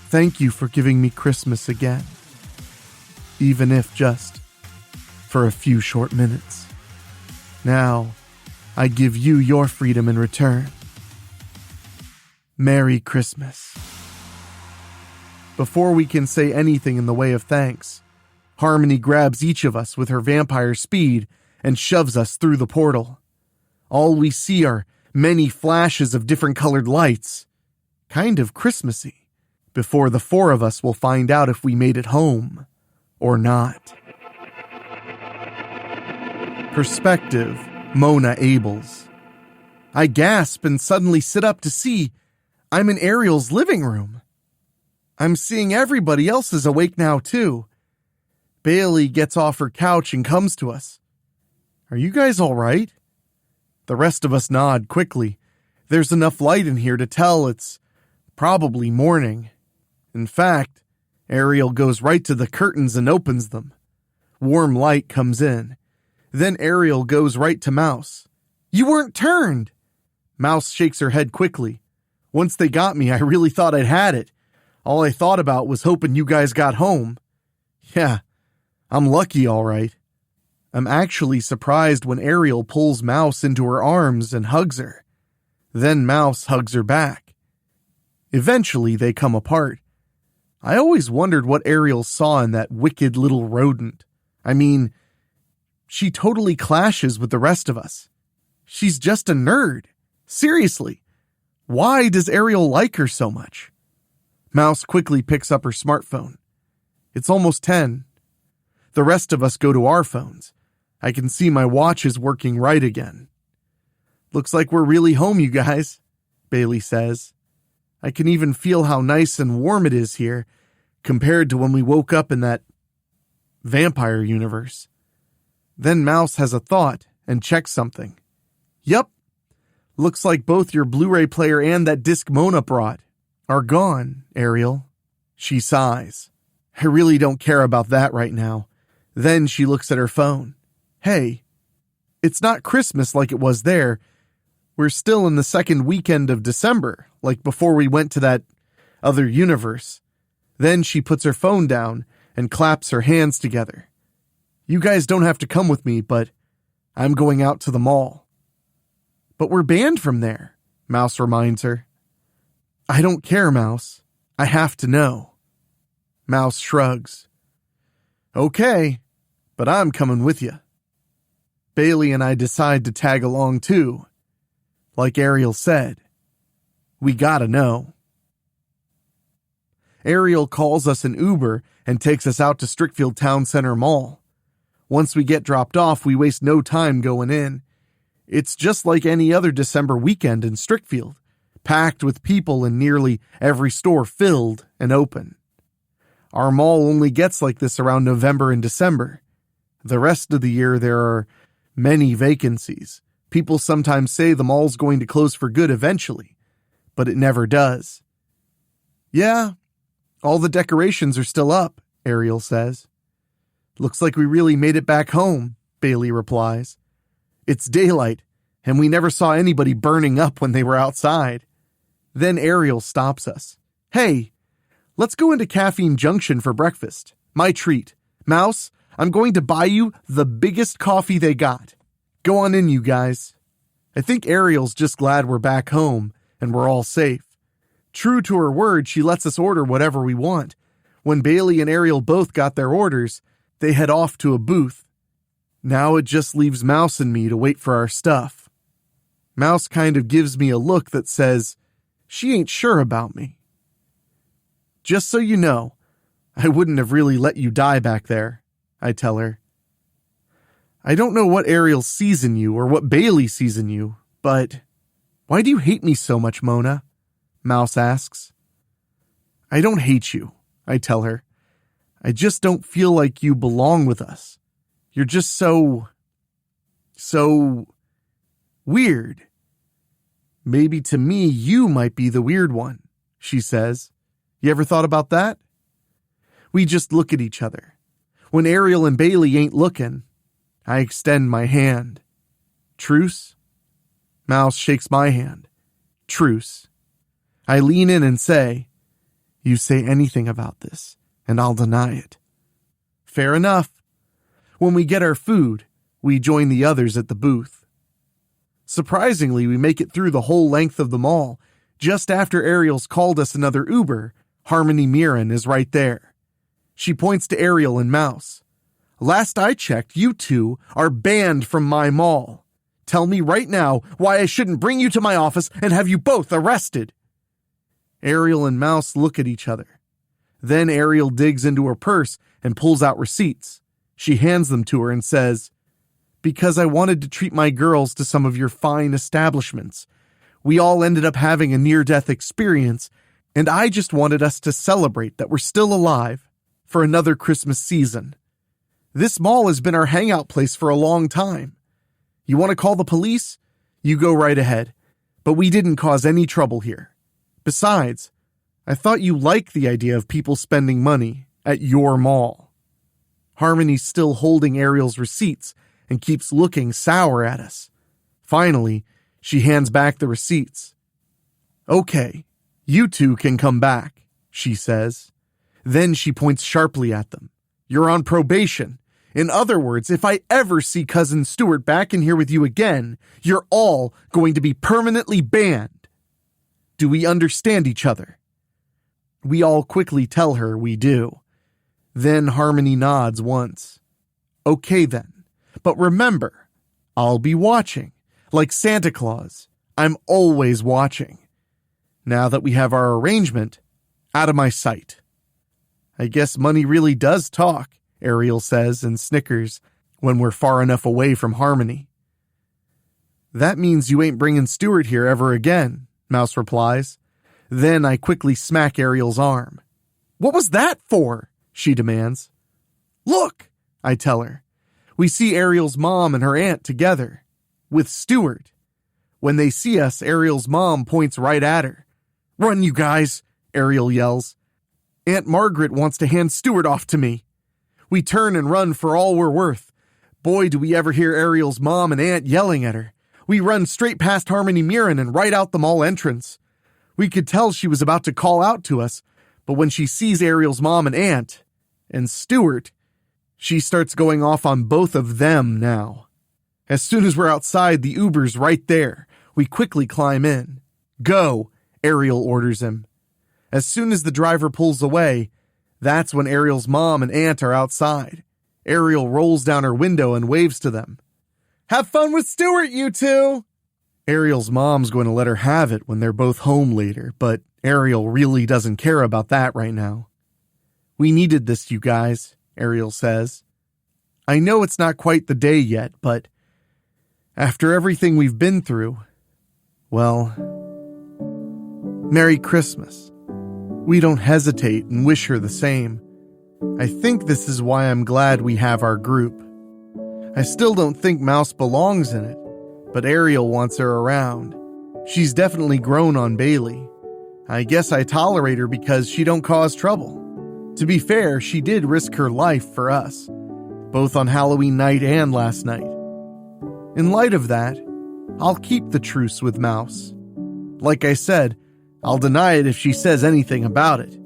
Thank you for giving me Christmas again. Even if just for a few short minutes. Now, I give you your freedom in return. Merry Christmas. Before we can say anything in the way of thanks, Harmony grabs each of us with her vampire speed and shoves us through the portal. All we see are many flashes of different colored lights, kind of Christmassy, before the four of us will find out if we made it home or not. Perspective, Mona Abels. I gasp and suddenly sit up to see I'm in Ariel's living room. I'm seeing everybody else is awake now too. Bailey gets off her couch and comes to us. Are you guys all right? The rest of us nod quickly. There's enough light in here to tell it's probably morning. In fact, Ariel goes right to the curtains and opens them. Warm light comes in. Then Ariel goes right to Mouse. You weren't turned! Mouse shakes her head quickly. Once they got me, I really thought I'd had it. All I thought about was hoping you guys got home. Yeah, I'm lucky all right. I'm actually surprised when Ariel pulls Mouse into her arms and hugs her. Then Mouse hugs her back. Eventually, they come apart. I always wondered what Ariel saw in that wicked little rodent. I mean, she totally clashes with the rest of us. She's just a nerd. Seriously, why does Ariel like her so much? Mouse quickly picks up her smartphone. It's almost 10. The rest of us go to our phones. I can see my watch is working right again. Looks like we're really home, you guys, Bailey says. I can even feel how nice and warm it is here compared to when we woke up in that vampire universe. Then Mouse has a thought and checks something. Yup. Looks like both your Blu-ray player and that disc Mona brought are gone, Ariel. She sighs. I really don't care about that right now. Then she looks at her phone. Hey, it's not Christmas like it was there. We're still in the second weekend of December, like before we went to that other universe. Then she puts her phone down and claps her hands together. You guys don't have to come with me, but I'm going out to the mall. But we're banned from there, Mouse reminds her. I don't care, Mouse. I have to know. Mouse shrugs. Okay, but I'm coming with you. Bailey and I decide to tag along too. Like Ariel said, we gotta know. Ariel calls us an Uber and takes us out to Strickfield Town Center Mall. Once we get dropped off, we waste no time going in. It's just like any other December weekend in Strickfield, packed with people and nearly every store filled and open. Our mall only gets like this around November and December. The rest of the year there are many vacancies. People sometimes say the mall's going to close for good eventually, but it never does. Yeah, all the decorations are still up, Ariel says. Looks like we really made it back home, Bailey replies. It's daylight, and we never saw anybody burning up when they were outside. Then Ariel stops us. Hey, let's go into Caffeine Junction for breakfast. My treat. Mouse, I'm going to buy you the biggest coffee they got. Go on in, you guys. I think Ariel's just glad we're back home and we're all safe. True to her word, she lets us order whatever we want. When Bailey and Ariel both got their orders, they head off to a booth. Now it just leaves Mouse and me to wait for our stuff. Mouse kind of gives me a look that says, she ain't sure about me. Just so you know, I wouldn't have really let you die back there, I tell her. I don't know what Ariel sees in you or what Bailey sees in you, but why do you hate me so much, Mona? Mouse asks. I don't hate you, I tell her. I just don't feel like you belong with us. You're just so weird. Maybe to me, you might be the weird one, she says. You ever thought about that? We just look at each other. When Ariel and Bailey ain't looking, I extend my hand. Truce? Mouse shakes my hand. Truce. I lean in and say, you say anything about this, and I'll deny it. Fair enough. When we get our food, we join the others at the booth. Surprisingly, we make it through the whole length of the mall. Just after Ariel's called us another Uber, Harmony Mirren is right there. She points to Ariel and Mouse. Last I checked, you two are banned from my mall. Tell me right now why I shouldn't bring you to my office and have you both arrested. Ariel and Mouse look at each other. Then Ariel digs into her purse and pulls out receipts. She hands them to her and says, because I wanted to treat my girls to some of your fine establishments. We all ended up having a near-death experience, and I just wanted us to celebrate that we're still alive for another Christmas season. This mall has been our hangout place for a long time. You want to call the police? You go right ahead. But we didn't cause any trouble here. Besides, I thought you liked the idea of people spending money at your mall. Harmony's still holding Ariel's receipts and keeps looking sour at us. Finally, she hands back the receipts. Okay, you two can come back, she says. Then she points sharply at them. You're on probation. In other words, if I ever see Cousin Stuart back in here with you again, you're all going to be permanently banned. Do we understand each other? We all quickly tell her we do. Then Harmony nods once. Okay then, but remember, I'll be watching. Like Santa Claus, I'm always watching. Now that we have our arrangement, out of my sight. I guess money really does talk, Ariel says and snickers when we're far enough away from Harmony. That means you ain't bringing Stuart here ever again, Mouse replies. Then I quickly smack Ariel's arm. What was that for? She demands. Look, I tell her. We see Ariel's mom and her aunt together, with Stuart. When they see us, Ariel's mom points right at her. Run, you guys, Ariel yells. Aunt Margaret wants to hand Stuart off to me. We turn and run for all we're worth. Boy, do we ever hear Ariel's mom and aunt yelling at her. We run straight past Harmony Mirren and right out the mall entrance. We could tell she was about to call out to us, but when she sees Ariel's mom and aunt, and Stuart, she starts going off on both of them now. As soon as we're outside, the Uber's right there. We quickly climb in. Go, Ariel orders him. As soon as the driver pulls away, that's when Ariel's mom and aunt are outside. Ariel rolls down her window and waves to them. Have fun with Stuart, you two! Ariel's mom's going to let her have it when they're both home later, but Ariel really doesn't care about that right now. We needed this, you guys, Ariel says. I know it's not quite the day yet, but after everything we've been through, well, Merry Christmas. We don't hesitate and wish her the same. I think this is why I'm glad we have our group. I still don't think Mouse belongs in it, but Ariel wants her around. She's definitely grown on Bailey. I guess I tolerate her because she don't cause trouble. To be fair, she did risk her life for us, both on Halloween night and last night. In light of that, I'll keep the truce with Mouse. Like I said, I'll deny it if she says anything about it.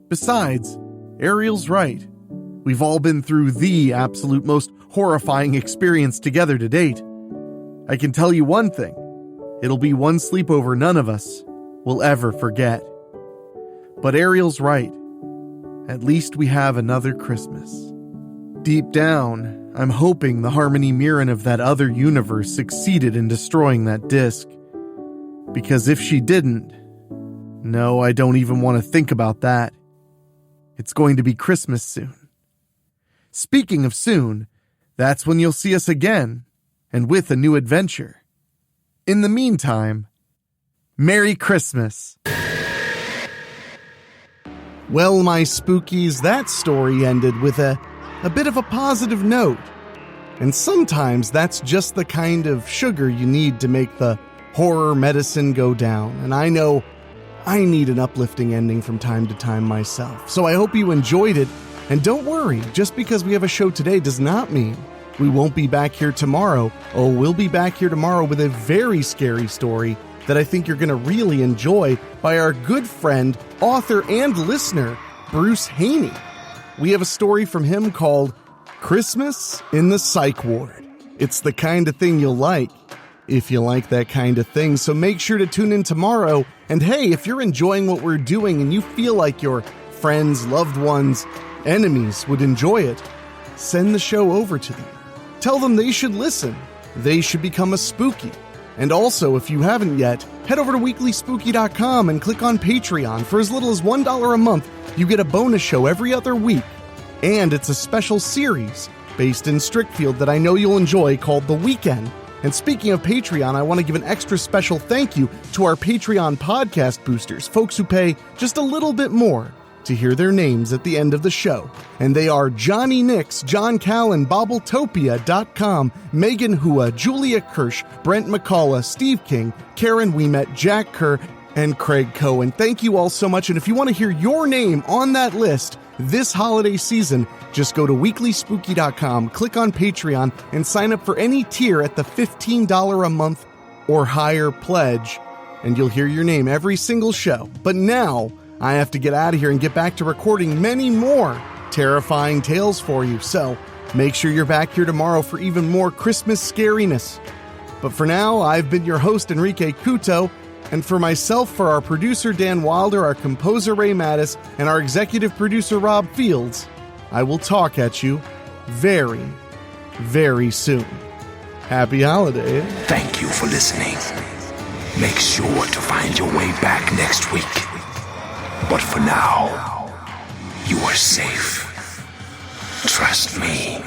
Besides, Ariel's right. We've all been through the absolute most horrifying experience together to date. I can tell you one thing. It'll be one sleepover none of us will ever forget. But Ariel's right. At least we have another Christmas. Deep down, I'm hoping the Harmony Mirren of that other universe succeeded in destroying that disc. Because if she didn't, no, I don't even want to think about that. It's going to be Christmas soon. Speaking of soon, that's when you'll see us again, and with a new adventure. In the meantime, Merry Christmas! Well, my spookies, that story ended with a bit of a positive note. And sometimes that's just the kind of sugar you need to make the horror medicine go down. And I know I need an uplifting ending from time to time myself. So I hope you enjoyed it. And don't worry, just because we have a show today does not mean we won't be back here tomorrow. Oh, we'll be back here tomorrow with a very scary story that I think you're going to really enjoy by our good friend, author, and listener, Bruce Haney. We have a story from him called Christmas in the Psych Ward. It's the kind of thing you'll like, if you like that kind of thing. So make sure to tune in tomorrow. And hey, if you're enjoying what we're doing and you feel like your friends, loved ones, enemies would enjoy it, send the show over to them. Tell them they should listen. They should become a spooky. And also, if you haven't yet, head over to weeklyspooky.com and click on Patreon. For as little as $1 a month, you get a bonus show every other week. And it's a special series based in Strickfield that I know you'll enjoy called The Weekend. And speaking of Patreon, I want to give an extra special thank you to our Patreon podcast boosters, folks who pay just a little bit more to hear their names at the end of the show. And they are Johnny Nix, John Callan, Bobbletopia.com, Megan Hua, Julia Kirsch, Brent McCullough, Steve King, Karen Weemet, Jack Kerr, and Craig Cohen. Thank you all so much. And if you want to hear your name on that list this holiday season, just go to weeklyspooky.com, click on Patreon, and sign up for any tier at the $15 a month or higher pledge, and you'll hear your name every single show. But now, I have to get out of here and get back to recording many more terrifying tales for you. So, Make sure you're back here tomorrow for even more Christmas scariness. But for now, I've been your host, Enrique Couto, and for myself, for our producer, Dan Wilder, our composer, Ray Mattis, and our executive producer, Rob Fields, I will talk at you very, very soon. Happy holidays. Thank you for listening. Make sure to find your way back next week. But for now, you are safe. Trust me.